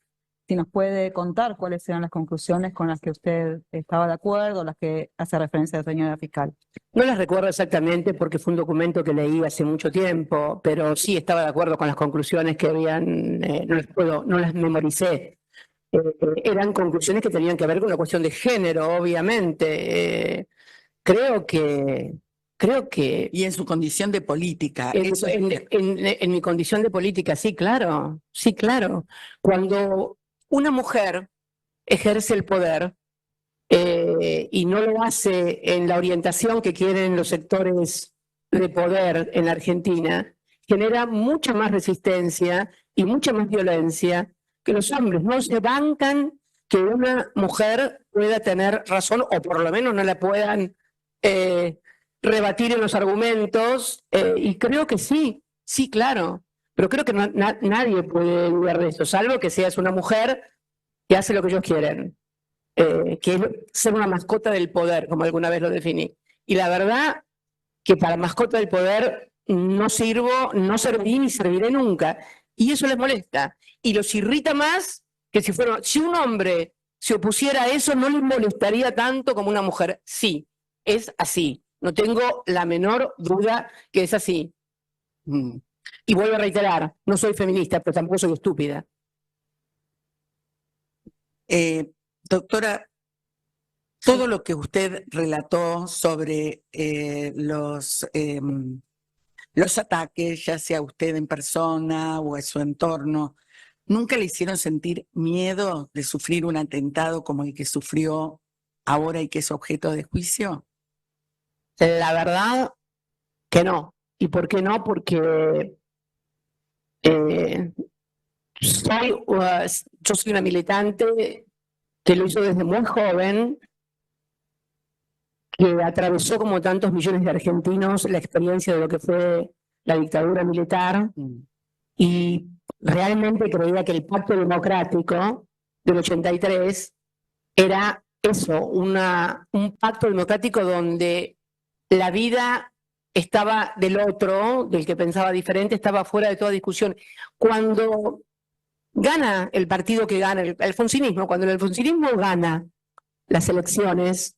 si nos puede contar cuáles eran las conclusiones con las que usted estaba de acuerdo, las que hace referencia la señora fiscal. No las recuerdo exactamente porque fue un documento que leí hace mucho tiempo, pero sí estaba de acuerdo con las conclusiones que habían, no las memoricé. Eran conclusiones que tenían que ver con la cuestión de género, obviamente. Creo que... Y en su condición de política. En mi condición de política, sí, claro. Cuando una mujer ejerce el poder y no lo hace en la orientación que quieren los sectores de poder en la Argentina, genera mucha más resistencia y mucha más violencia que los hombres no se bancan que una mujer pueda tener razón, o por lo menos no la puedan rebatir en los argumentos, y creo que sí, sí, claro, pero creo que nadie puede dudar de esto, salvo que seas una mujer que hace lo que ellos quieren, que es ser una mascota del poder, como alguna vez lo definí. Y la verdad que para mascota del poder no sirvo, no serví ni serviré nunca. Y eso les molesta. Y los irrita más que si un hombre se opusiera a eso, no les molestaría tanto como una mujer. Sí, es así. No tengo la menor duda que es así. Y vuelvo a reiterar, no soy feminista, pero tampoco soy estúpida. Doctora, todo lo que usted relató sobre los ataques, ya sea usted en persona o en su entorno, ¿nunca le hicieron sentir miedo de sufrir un atentado como el que sufrió ahora y que es objeto de juicio? La verdad que no. ¿Y por qué no? Porque yo soy una militante que lo hizo desde muy joven, que atravesó como tantos millones de argentinos la experiencia de lo que fue la dictadura militar, y realmente creía que el pacto democrático del 83 era eso, un pacto democrático donde la vida estaba del otro, del que pensaba diferente, estaba fuera de toda discusión. Cuando gana el partido que gana, el alfonsinismo, cuando el alfonsinismo gana las elecciones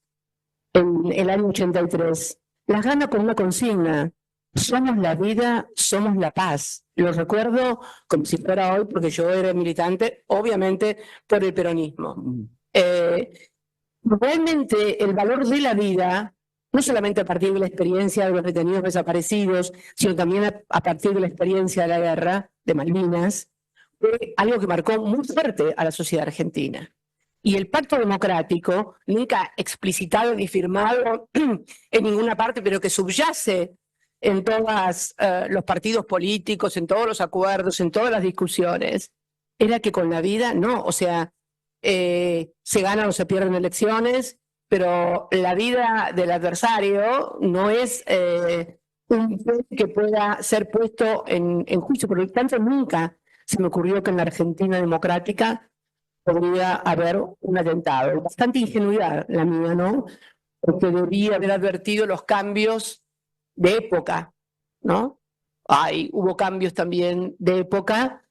en el año 83, las gana con una consigna: somos la vida, somos la paz. Lo recuerdo como si fuera hoy, porque yo era militante, obviamente, por el peronismo. Realmente el valor de la vida, no solamente a partir de la experiencia de los detenidos desaparecidos, sino también a partir de la experiencia de la guerra de Malvinas, fue algo que marcó muy fuerte a la sociedad argentina. Y el pacto democrático, nunca explicitado ni firmado en ninguna parte, pero que subyace en todos los partidos políticos, en todos los acuerdos, en todas las discusiones, era que con la vida no, o sea, se ganan o se pierden elecciones, pero la vida del adversario no es un juez que pueda ser puesto en juicio. Por lo tanto, nunca se me ocurrió que en la Argentina democrática podría haber un atentado. Bastante ingenuidad la mía, ¿no? Porque debía haber advertido los cambios de época, ¿no? Hubo cambios también de época,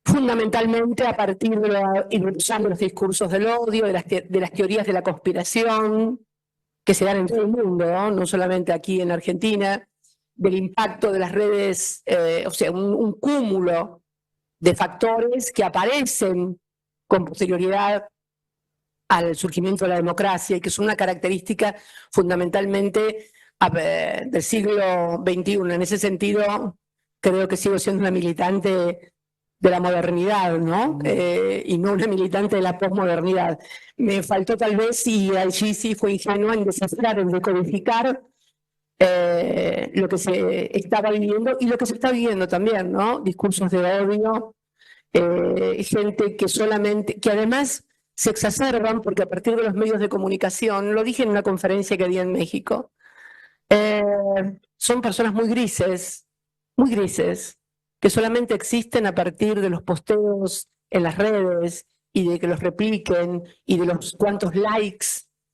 fundamentalmente a partir de la irrupción de los discursos del odio, de las teorías de la conspiración, que se dan en todo el mundo, no solamente aquí en Argentina, del impacto de las redes, o sea, un cúmulo de factores que aparecen con posterioridad al surgimiento de la democracia y que son una característica fundamentalmente del siglo XXI. En ese sentido, creo que sigo siendo una militante de la modernidad, ¿no? Y no una militante de la posmodernidad. Me faltó tal vez, y allí sí fue ingenua, en descifrar, en decodificar lo que se estaba viviendo y lo que se está viviendo también, ¿no? Discursos de odio, gente que además se exacerban porque a partir de los medios de comunicación, lo dije en una conferencia que di en México, son personas muy grises, que solamente existen a partir de los posteos en las redes y de que los repliquen y de los cuantos likes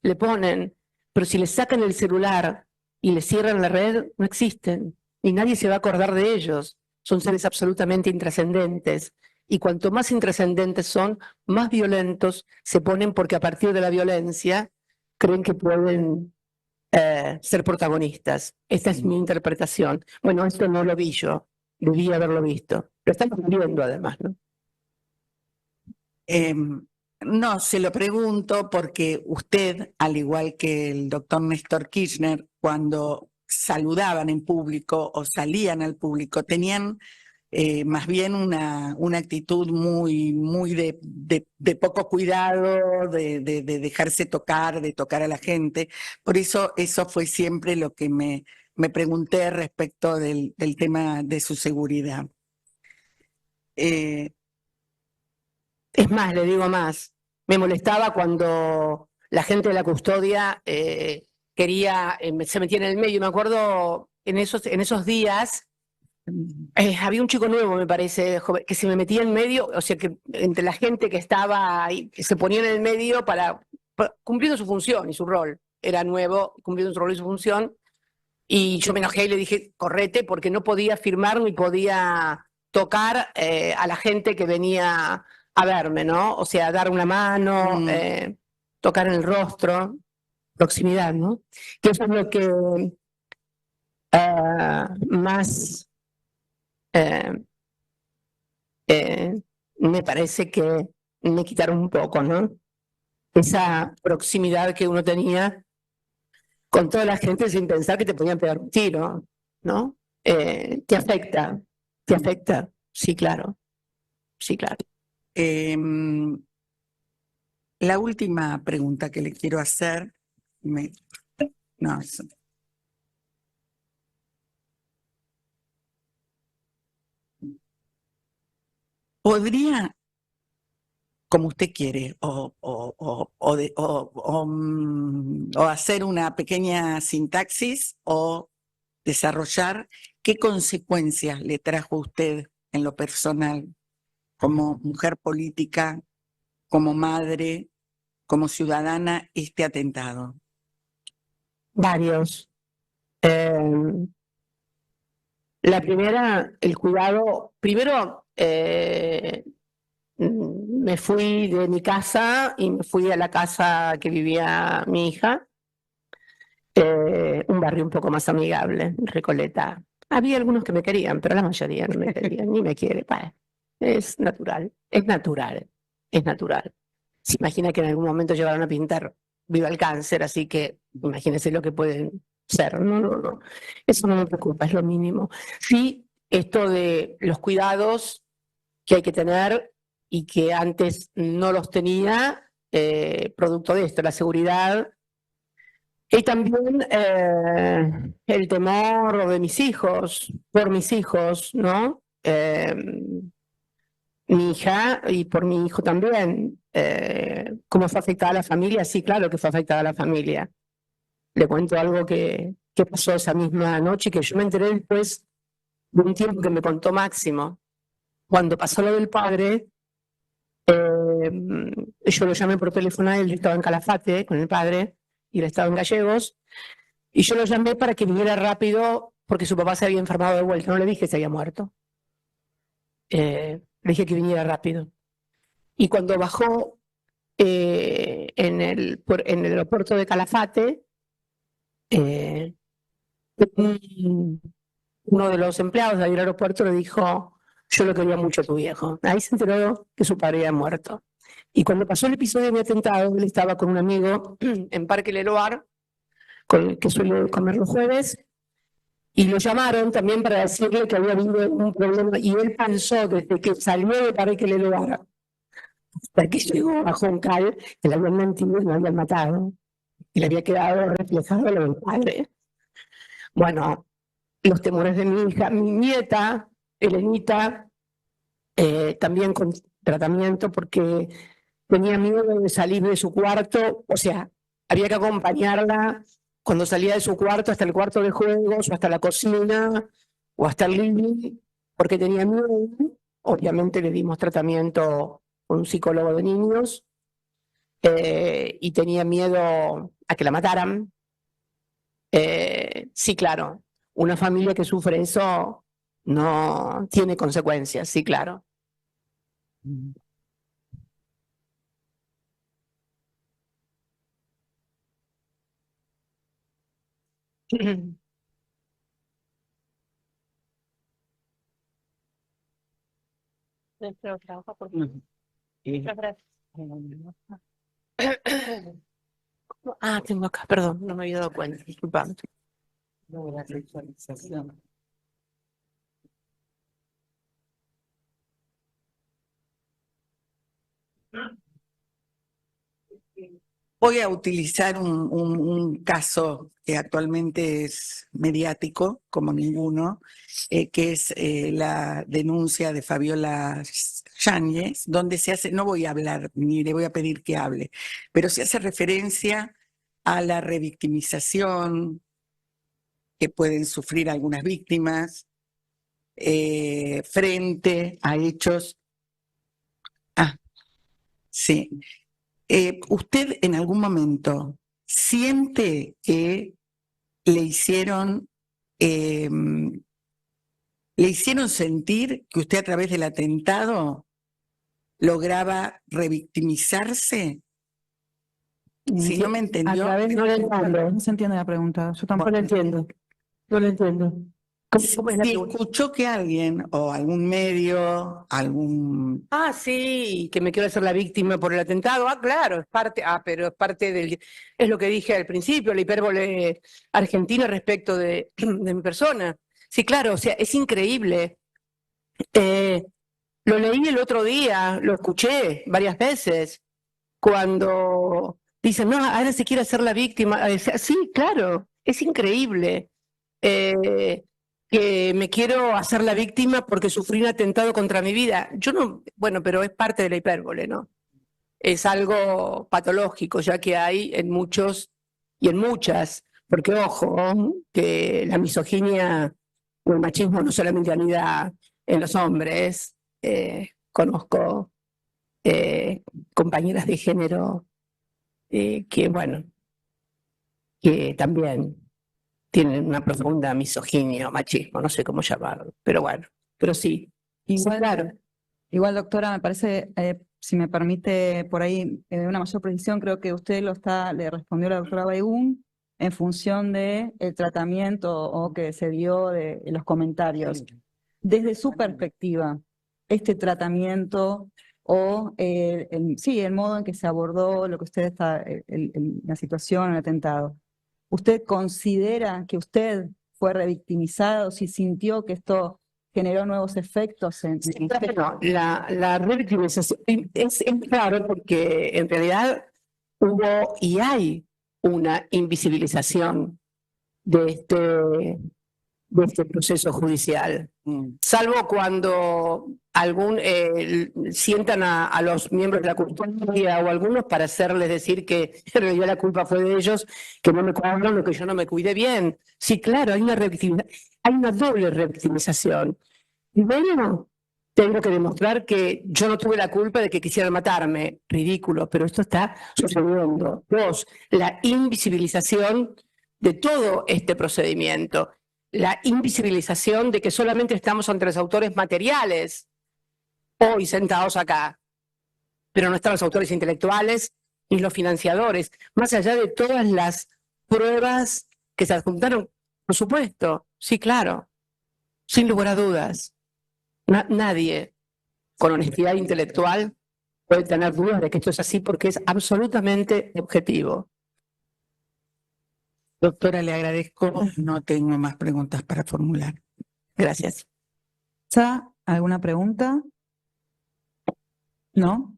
le ponen, pero si les sacan el celular y les cierran la red, no existen y nadie se va a acordar de ellos. Son seres absolutamente intrascendentes. Y cuanto más intrascendentes son, más violentos se ponen porque a partir de la violencia creen que pueden ser protagonistas. Esta es mi interpretación. Bueno, esto no lo vi yo, debí haberlo visto. Lo estamos viendo además, ¿no? No, se lo pregunto porque usted, al igual que el doctor Néstor Kirchner, cuando saludaban en público o salían al público, tenían más bien una actitud muy de poco cuidado, de dejarse tocar, de tocar a la gente. Por eso fue siempre lo que me pregunté respecto del tema de su seguridad. Es más, le digo más, me molestaba cuando la gente de la custodia quería, se metía en el medio. Me acuerdo en esos días, había un chico nuevo, me parece, que se me metía en medio, o sea, que entre la gente que estaba ahí, que se ponía en el medio cumpliendo su función y su rol. Era nuevo, cumpliendo su rol y su función. Y yo me enojé y le dije, correte, porque no podía firmar ni podía tocar a la gente que venía a verme, ¿no? O sea, dar una mano, tocar en el rostro, proximidad, ¿no? Que eso es lo que más me parece que me quitaron un poco, ¿no? Esa proximidad que uno tenía con toda la gente sin pensar que te podían pegar un tiro, ¿no? Te afecta, sí, claro, sí, claro. La última pregunta que le quiero hacer, no, ¿podría, como usted quiere, o hacer una pequeña sintaxis o desarrollar qué consecuencias le trajo a usted en lo personal como mujer política, como madre, como ciudadana, este atentado? Varios. La primera, el cuidado. Primero, me fui de mi casa y me fui a la casa que vivía mi hija, un barrio un poco más amigable, Recoleta. Había algunos que me querían, pero la mayoría no me querían, ni me quiere. Bah, es natural, es natural, es natural. Se imagina que en algún momento llegaron a pintar viva el cáncer, así que imagínense lo que pueden ser. No, no, no. Eso no me preocupa, es lo mínimo. Sí, esto de los cuidados que hay que tener y que antes no los tenía, producto de esto, la seguridad. Y también el temor de mis hijos, por mis hijos, ¿no? Mi hija y por mi hijo también. ¿Cómo fue afectada a la familia? Sí, claro que fue afectada a la familia. Le cuento algo que pasó esa misma noche, que yo me enteré después de un tiempo que me contó Máximo. Cuando pasó lo del padre, yo lo llamé por teléfono a él, yo estaba en Calafate con el padre y él estaba en Gallegos, y yo lo llamé para que viniera rápido porque su papá se había enfermado de vuelta. No le dije que se había muerto. Le dije que viniera rápido. Y cuando bajó en el aeropuerto de Calafate, uno de los empleados del aeropuerto le dijo, yo lo quería mucho a tu viejo. Ahí se enteró que su padre había muerto. Y cuando pasó el episodio de mi atentado, él estaba con un amigo en Parque Leloir, con el que suele comer los jueves, y lo llamaron también para decirle que había habido un problema, y él pensó desde que salió de Parque Leloir hasta que llegó a Juncal, que le habían mentido y lo habían matado, y le había quedado reflejado lo del padre. Bueno, los temores de mi hija, mi nieta, Elenita, también con tratamiento porque tenía miedo de salir de su cuarto, o sea, había que acompañarla cuando salía de su cuarto hasta el cuarto de juegos o hasta la cocina o hasta el living, porque tenía miedo. Obviamente le dimos tratamiento con un psicólogo de niños y tenía miedo a que la mataran. Sí, claro, una familia que sufre eso no tiene consecuencias, sí, claro. Ah, tengo acá, perdón, no me había dado cuenta, disculpame. Voy a utilizar un caso que actualmente es mediático, como ninguno, que es la denuncia de Fabiola Yáñez, donde se hace, no voy a hablar ni le voy a pedir que hable, pero se hace referencia a la revictimización que pueden sufrir algunas víctimas frente a hechos. Ah, sí. ¿Usted en algún momento siente que le hicieron sentir que usted a través del atentado lograba revictimizarse? Si no me A entendió. través No lo entiendo. no se entiende la pregunta. Yo No tampoco. lo entiendo. No lo entiendo. ¿Cómo es la Si pregunta? escuchó que alguien o algún medio, algún... Ah, sí, que me quiero hacer la víctima por el atentado. Ah, claro, pero es parte del, es lo que dije al principio, la hipérbole argentina respecto de mi persona. Sí, claro, o sea, es increíble. Lo leí el otro día, lo escuché varias veces, cuando dicen, no, ahora se quiere hacer la víctima. Sí, claro, es increíble. Que me quiero hacer la víctima porque sufrí un atentado contra mi vida. Yo no, bueno, pero es parte de la hipérbole, ¿no? Es algo patológico, ya que hay en muchos y en muchas, porque ojo, que la misoginia o el machismo no solamente anida en los hombres. Conozco compañeras de género que, bueno, que también tienen una profunda misoginia o machismo, no sé cómo llamarlo, pero bueno, pero sí, sí, claro. Igual, doctora, me parece, si me permite por ahí una mayor precisión, creo que usted le respondió a la doctora Baigún en función de el tratamiento o que se dio de los comentarios. Desde su perspectiva, este tratamiento o sí, el modo en que se abordó lo que usted está, la situación, el atentado, ¿usted considera que usted fue revictimizado, si sintió que esto generó nuevos efectos en usted? No, la revictimización es claro porque en realidad hubo y hay una invisibilización de este proceso judicial, salvo cuando sientan a los miembros de la custodia o algunos para hacerles decir que en realidad la culpa fue de ellos, que no me cuidaron, lo que yo no me cuidé bien. Sí, claro, hay una doble revictimización. Primero, tengo que demostrar que yo no tuve la culpa de que quisieran matarme. Ridículo, pero esto está sucediendo. Dos, la invisibilización de todo este procedimiento. La invisibilización de que solamente estamos ante los autores materiales hoy sentados acá, pero no están los autores intelectuales ni los financiadores, más allá de todas las pruebas que se adjuntaron, por supuesto, sí, claro, sin lugar a dudas. Nadie con honestidad intelectual puede tener dudas de que esto es así porque es absolutamente objetivo. Doctora, le agradezco. No tengo más preguntas para formular. Gracias. ¿Alguna pregunta? ¿No?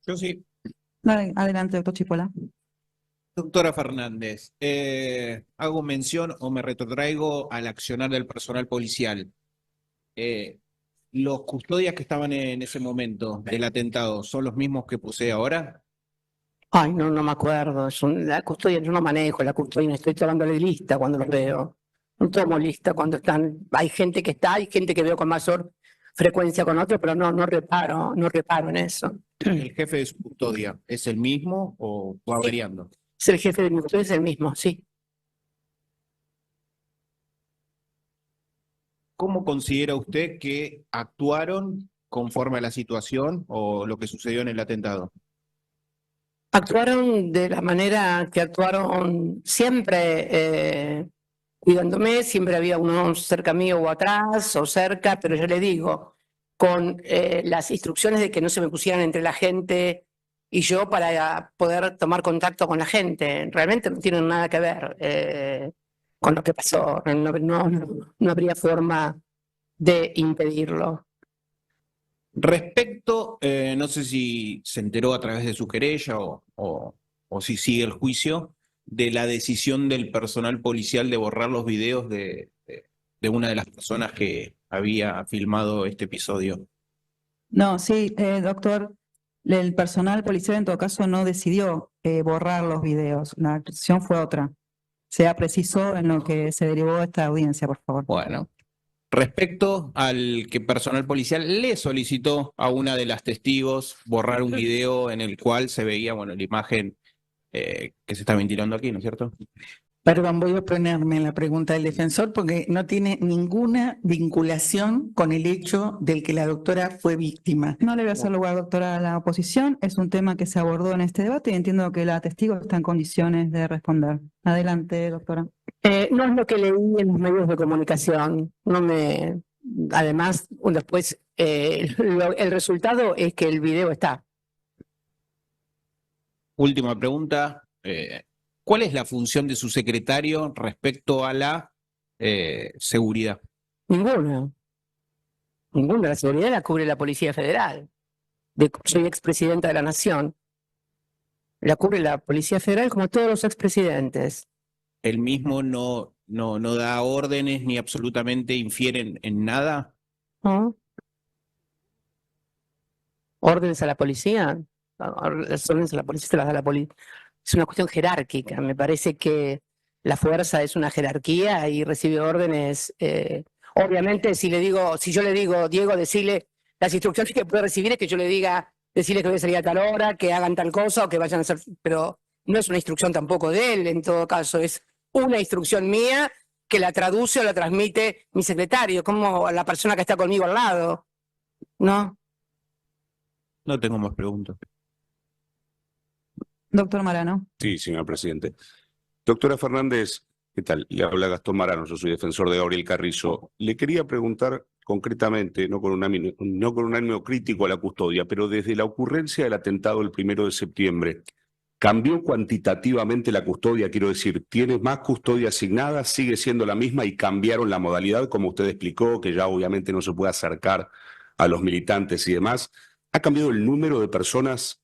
Yo sí. Adelante, doctor Chipola. Doctora Fernández, hago mención o me retrotraigo al accionar del personal policial. ¿Los custodias que estaban en ese momento del atentado son los mismos que posee ahora? Ay, no me acuerdo. La custodia, yo no manejo la custodia, estoy tomando de lista cuando los veo. No tomo lista cuando están. Hay gente que está, hay gente que veo con mayor frecuencia con otros, pero no reparo en eso. ¿El jefe de su custodia es el mismo o va variando? Es el jefe de mi custodia, es el mismo, sí. ¿Cómo considera usted que actuaron conforme a la situación o lo que sucedió en el atentado? Actuaron de la manera que actuaron siempre, cuidándome, siempre había uno cerca mío o atrás o cerca, pero yo le digo, con las instrucciones de que no se me pusieran entre la gente y yo para poder tomar contacto con la gente. Realmente no tienen nada que ver con lo que pasó, no habría forma de impedirlo. Respecto, no sé si se enteró a través de su querella o o si sigue el juicio, de la decisión del personal policial de borrar los videos de una de las personas que había filmado este episodio. No, sí, doctor, el personal policial en todo caso no decidió borrar los videos, la decisión fue otra. Sea preciso en lo que se derivó de esta audiencia, por favor. Bueno, respecto al que personal policial le solicitó a una de las testigos borrar un video en el cual se veía, bueno, la imagen que se está ventilando aquí, ¿no es cierto? Perdón, voy a ponerme en la pregunta del defensor porque no tiene ninguna vinculación con el hecho del que la doctora fue víctima. No le voy a hacer lugar, doctora, a la oposición. Es un tema que se abordó en este debate y entiendo que la testigo está en condiciones de responder. Adelante, doctora. No es lo que leí en los medios de comunicación. Además, después el resultado es que el video está. Última pregunta. ¿Cuál es la función de su secretario respecto a la seguridad? Ninguna. Ninguna. La seguridad la cubre la Policía Federal. Soy expresidenta de la Nación. La cubre la Policía Federal como todos los expresidentes. ¿Él mismo no da órdenes ni absolutamente infiere en nada? ¿No? ¿Órdenes a la policía? Las órdenes a la policía se las da la policía. Es una cuestión jerárquica. Me parece que la fuerza es una jerarquía y recibe órdenes. Obviamente, si yo le digo, Diego, decirle las instrucciones que puede recibir es que yo le diga, decirle que voy a salir a tal hora, que hagan tal cosa o que vayan a hacer. Pero no es una instrucción tampoco de él, en todo caso. Es una instrucción mía que la traduce o la transmite mi secretario, como la persona que está conmigo al lado. ¿No? No tengo más preguntas. Doctor Marano. Sí, señor presidente. Doctora Fernández, ¿qué tal? Le habla Gastón Marano, yo soy defensor de Gabriel Carrizo. Le quería preguntar concretamente, no con un ánimo crítico a la custodia, pero desde la ocurrencia del atentado el 1 de septiembre, ¿cambió cuantitativamente la custodia? Quiero decir, ¿tiene más custodia asignada? ¿Sigue siendo la misma y cambiaron la modalidad, como usted explicó, que ya obviamente no se puede acercar a los militantes y demás? ¿Ha cambiado el número de personas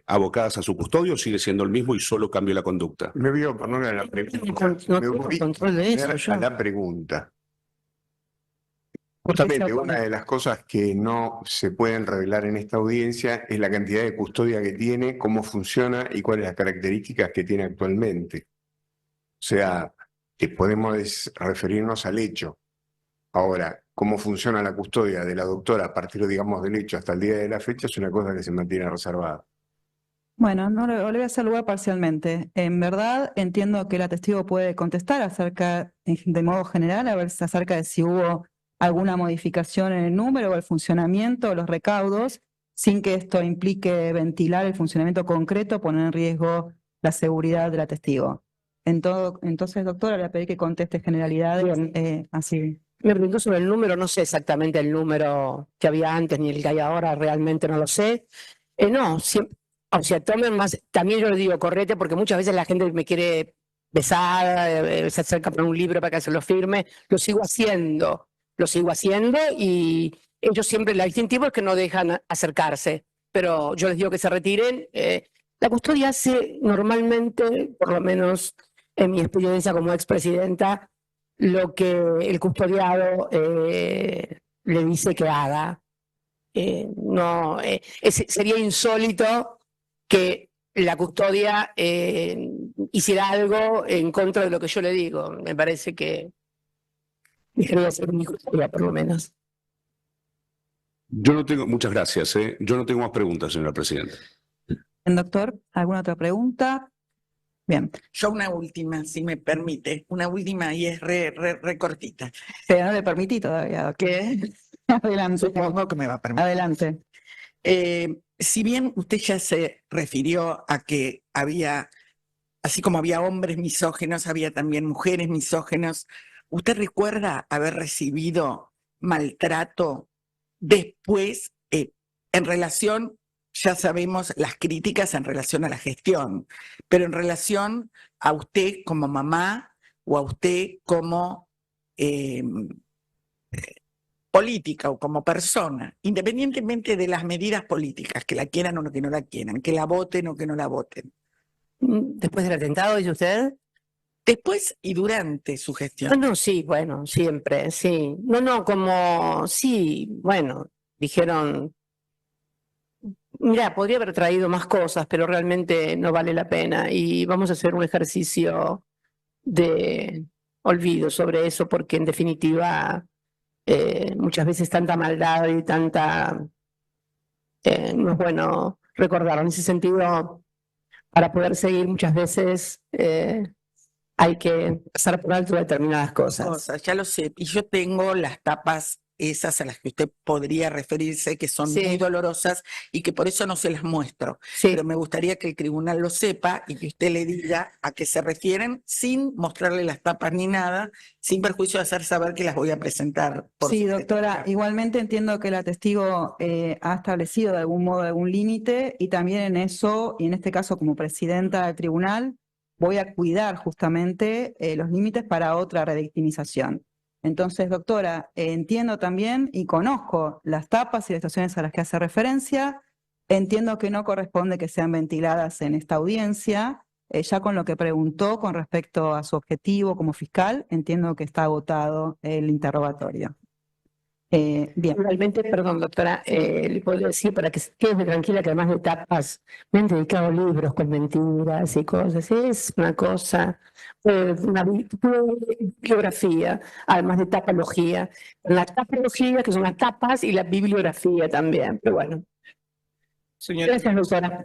abocadas a su custodio o sigue siendo el mismo y solo cambió la conducta? Me voy a poner a la pregunta. No Me tengo voy control de eso, yo. a la pregunta. Justamente una de las cosas que no se pueden revelar en esta audiencia es la cantidad de custodia que tiene, cómo funciona y cuáles las características que tiene actualmente. O sea, que podemos referirnos al hecho. Ahora, cómo funciona la custodia de la doctora a partir, digamos, del hecho hasta el día de la fecha es una cosa que se mantiene reservada. Bueno, no le voy a hacer lugar parcialmente. En verdad, entiendo que la testigo puede contestar de modo general, a ver acerca de si hubo alguna modificación en el número o el funcionamiento o los recaudos, sin que esto implique ventilar el funcionamiento concreto, poner en riesgo la seguridad de la testigo. Entonces, doctora, le voy a pedir que conteste generalidades así. Me preguntó sobre el número, no sé exactamente el número que había antes ni el que hay ahora, realmente no lo sé. No, siempre, o sea, tomen más, también yo le digo, correte, porque muchas veces la gente me quiere besar, se acerca por un libro para que se lo firme, lo sigo haciendo y ellos siempre, el distintivo es que no dejan acercarse, pero yo les digo que se retiren. La custodia hace normalmente, por lo menos en mi experiencia como expresidenta, lo que el custodiado le dice que haga. Sería insólito que la custodia hiciera algo en contra de lo que yo le digo. Me parece que debería ser mi custodia, por lo menos. Muchas gracias. Yo no tengo más preguntas, señora presidenta. Doctor, ¿alguna otra pregunta? Bien. Yo una última, si me permite, una última y es re cortita. Pero no le permití todavía, doctor. ¿Qué? Adelante. Supongo que me va a permitir. Adelante. Si bien usted ya se refirió a que había, así como había hombres misóginos, había también mujeres misóginos, ¿usted recuerda haber recibido maltrato después en relación, ya sabemos las críticas en relación a la gestión, pero en relación a usted como mamá o a usted como política o como persona, independientemente de las medidas políticas, que la quieran o que no la quieran, que la voten o que no la voten? Después del atentado, dice usted. Después y durante su gestión. No, sí, bueno, siempre, sí. Sí, bueno, dijeron, mira, podría haber traído más cosas, pero realmente no vale la pena. Y vamos a hacer un ejercicio de olvido sobre eso, porque en definitiva muchas veces tanta maldad y tanta... no es bueno recordarlo. En ese sentido, para poder seguir muchas veces hay que pasar por alto determinadas cosas. Ya lo sé. Y yo tengo las tapas esas a las que usted podría referirse, que son Sí. muy dolorosas y que por eso no se las muestro. Sí. Pero me gustaría que el tribunal lo sepa y que usted le diga a qué se refieren sin mostrarle las tapas ni nada, sin perjuicio de hacer saber que las voy a presentar. Sí, doctora, igualmente entiendo que la testigo ha establecido de algún modo algún límite y también en eso, y en este caso como presidenta del tribunal, voy a cuidar justamente los límites para otra revictimización. Entonces, doctora, entiendo también y conozco las tapas y las situaciones a las que hace referencia, entiendo que no corresponde que sean ventiladas en esta audiencia, ya con lo que preguntó con respecto a su objetivo como fiscal, entiendo que está agotado el interrogatorio. Bien. Realmente, perdón, doctora, le podría decir para que se quede tranquila que además de tapas me han dedicado libros con mentiras y cosas. Es una cosa, una bibliografía, además de tapología. La tapología, que son las tapas, y la bibliografía también. Pero bueno. Gracias, doctora.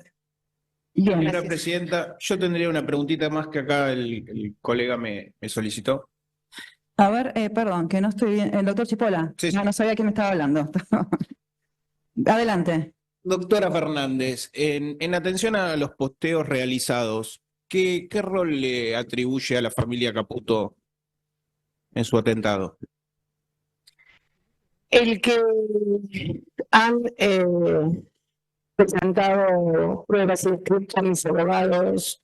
Bien. Señora presidenta, yo tendría una preguntita más que acá el colega me solicitó. A ver, perdón, que no estoy bien. El doctor Chipola. Sí, sí. No sabía quién me estaba hablando. Adelante. Doctora Fernández, en atención a los posteos realizados, ¿qué rol le atribuye a la familia Caputo en su atentado? El que han presentado pruebas inscritas mis abogados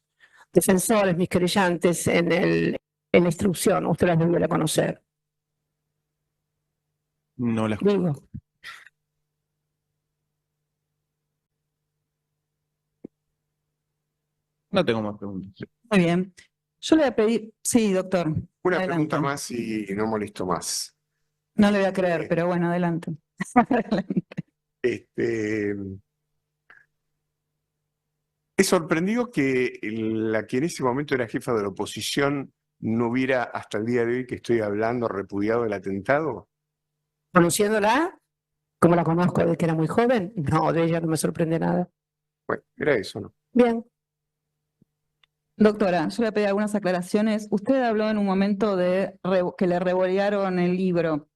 defensores, mis querellantes en la instrucción, usted las debiera conocer. No las Digo. No tengo más preguntas. Muy bien. Yo le voy a pedir, sí, doctor. Una adelante. pregunta más y no molesto más. No le voy a creer, pero bueno, adelante. Es sorprendido que la que en ese momento era jefa de la oposición no hubiera, hasta el día de hoy que estoy hablando, repudiado el atentado. ¿Conociéndola? ¿Cómo la conozco desde que era muy joven? No, de ella no me sorprende nada. Bueno, era eso, ¿no? Bien. Doctora, yo le pedí algunas aclaraciones. Usted habló en un momento de que le revolearon el libro.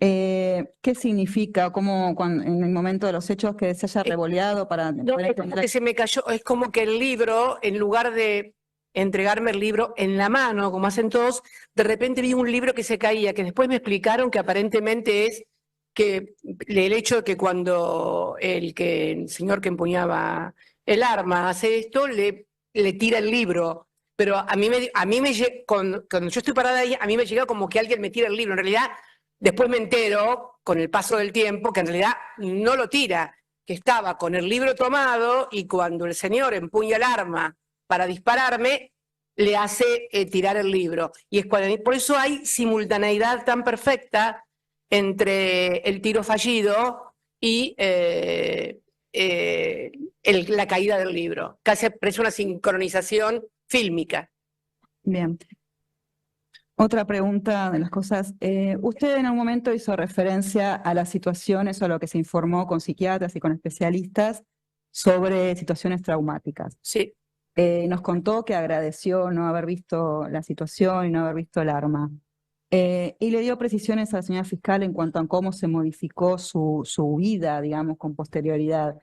¿Qué significa? ¿Cómo en el momento de los hechos que se haya revoleado para No, es como que se me cayó, es como que el libro, en lugar de entregarme el libro en la mano, como hacen todos, de repente vi un libro que se caía, que después me explicaron que aparentemente es que el hecho de que cuando el señor que empuñaba el arma hace esto, le tira el libro. Pero cuando yo estoy parada ahí, a mí me llega como que alguien me tira el libro. En realidad, después me entero, con el paso del tiempo, que en realidad no lo tira, que estaba con el libro tomado y cuando el señor empuña el arma para dispararme, le hace tirar el libro. Y por eso hay simultaneidad tan perfecta entre el tiro fallido y la caída del libro. Casi parece una sincronización fílmica. Bien. Otra pregunta de las cosas. Usted en algún momento hizo referencia a las situaciones o a lo que se informó con psiquiatras y con especialistas sobre situaciones traumáticas. Sí. Nos contó que agradeció no haber visto la situación y no haber visto el arma. Y le dio precisiones a la señora fiscal en cuanto a cómo se modificó su vida, digamos, con posterioridad.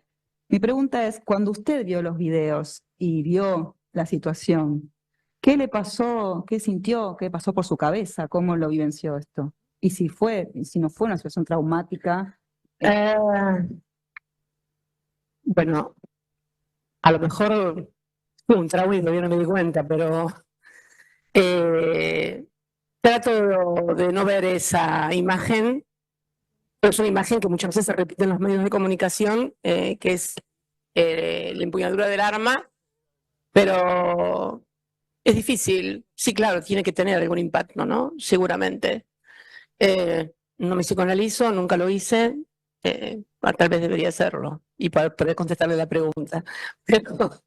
Mi pregunta es, cuando usted vio los videos y vio la situación, ¿qué le pasó? ¿Qué sintió? ¿Qué pasó por su cabeza? ¿Cómo lo vivenció esto? Y si no fue una situación traumática. Bueno, a lo mejor fue un trauma y todavía no me di cuenta, pero trato de no ver esa imagen. Es una imagen que muchas veces se repite en los medios de comunicación, que es la empuñadura del arma Pero es difícil. Sí, claro, tiene que tener algún impacto, ¿no? Seguramente. No me psicoanalizo, nunca lo hice. Tal vez debería hacerlo y para poder contestarle la pregunta. Pero,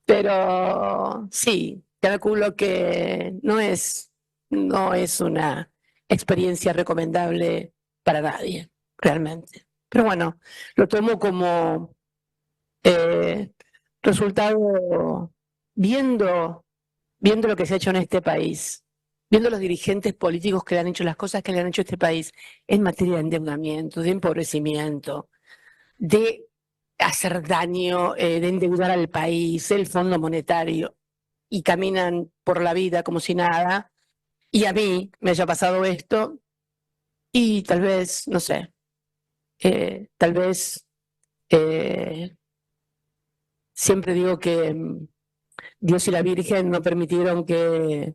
pero sí, calculo que no es una experiencia recomendable para nadie, realmente. Pero bueno, lo tomo como resultado viendo lo que se ha hecho en este país, viendo los dirigentes políticos que le han hecho las cosas que le han hecho a este país en materia de endeudamiento, de empobrecimiento, de hacer daño, de endeudar al país, el Fondo Monetario, y caminan por la vida como si nada, y a mí me haya pasado esto, y tal vez, no sé, tal vez siempre digo que Dios y la Virgen no permitieron que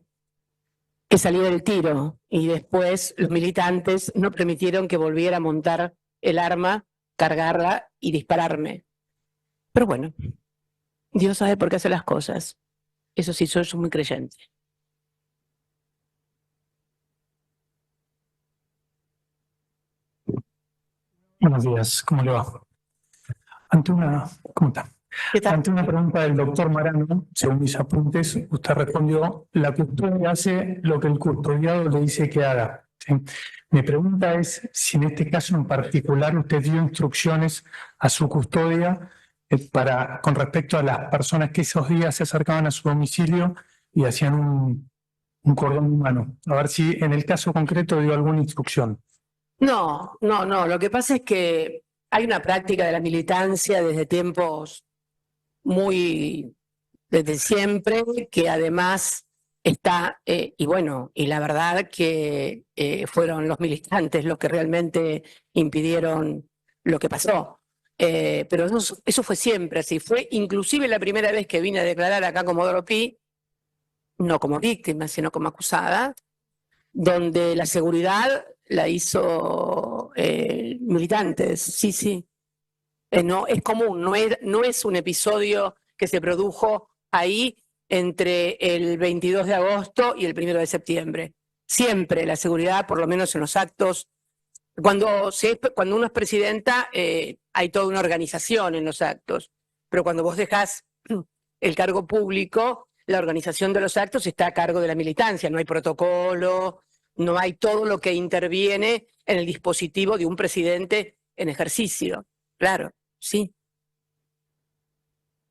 saliera el tiro, y después los militantes no permitieron que volviera a montar el arma, cargarla y dispararme. Pero bueno, Dios sabe por qué hace las cosas. Eso sí, soy muy creyente. Buenos días, ¿cómo le va? ¿Cómo está? ¿Qué tal? Ante una pregunta del doctor Marano, según mis apuntes, usted respondió: la custodia hace lo que el custodiado le dice que haga. ¿Sí? Mi pregunta es si en este caso en particular usted dio instrucciones a su custodia con respecto a las personas que esos días se acercaban a su domicilio y hacían un cordón humano. A ver si en el caso concreto dio alguna instrucción. No. Lo que pasa es que hay una práctica de la militancia desde tiempos desde siempre, que además está, y bueno, y la verdad que fueron los militantes los que realmente impidieron lo que pasó. Pero eso fue siempre así. Fue inclusive la primera vez que vine a declarar acá como Pi, no como víctima, sino como acusada, donde la seguridad la hizo militantes. Sí. No es común, no es un episodio que se produjo ahí entre el 22 de agosto y el 1 de septiembre. Siempre la seguridad, por lo menos en los actos, cuando uno es presidenta, hay toda una organización en los actos, pero cuando vos dejás el cargo público, la organización de los actos está a cargo de la militancia, no hay protocolo, no hay todo lo que interviene en el dispositivo de un presidente en ejercicio. Claro, sí.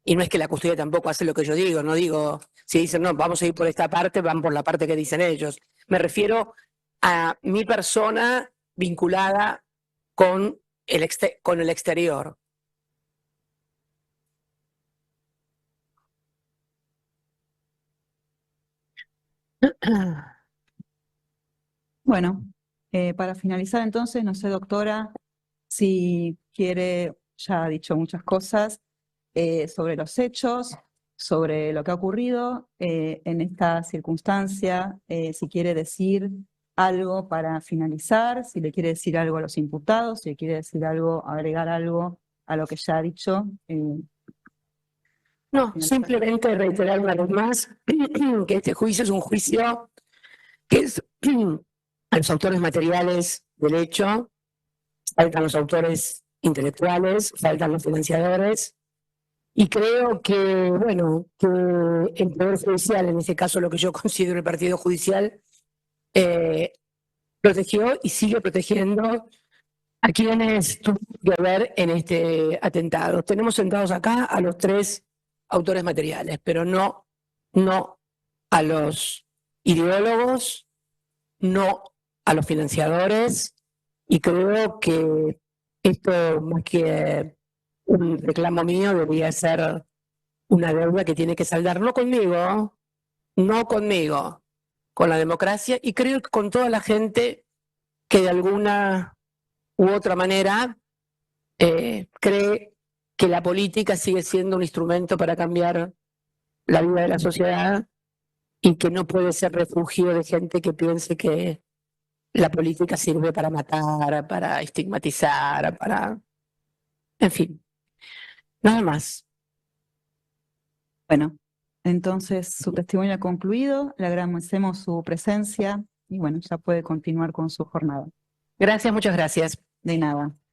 Y no es que la custodia tampoco hace lo que yo digo, no digo, si dicen, no, vamos a ir por esta parte, van por la parte que dicen ellos. Me refiero a mi persona vinculada con el exterior. Bueno, para finalizar entonces, no sé, doctora, si quiere, ya ha dicho muchas cosas sobre los hechos, sobre lo que ha ocurrido en esta circunstancia, si quiere decir algo para finalizar, si le quiere decir algo a los imputados, si le quiere decir algo, agregar algo a lo que ya ha dicho. No, simplemente reiterar una vez más que este juicio es un juicio que es a los autores materiales del hecho, faltan los autores intelectuales, faltan los financiadores, y creo que, bueno, que el Poder Judicial, en este caso lo que yo considero el Partido Judicial, protegió y sigue protegiendo a quienes tuvieron que ver en este atentado. Tenemos sentados acá a los 3 autores materiales, pero no a los ideólogos, no a los financiadores, y creo que esto, más que un reclamo mío, debería ser una deuda que tiene que saldar, no conmigo, con la democracia, y creo que con toda la gente que de alguna u otra manera cree que la política sigue siendo un instrumento para cambiar la vida de la sociedad y que no puede ser refugio de gente que piense que la política sirve para matar, para estigmatizar, para... En fin, nada más. Bueno, entonces su testimonio ha concluido, le agradecemos su presencia y bueno, ya puede continuar con su jornada. Gracias, muchas gracias. De nada.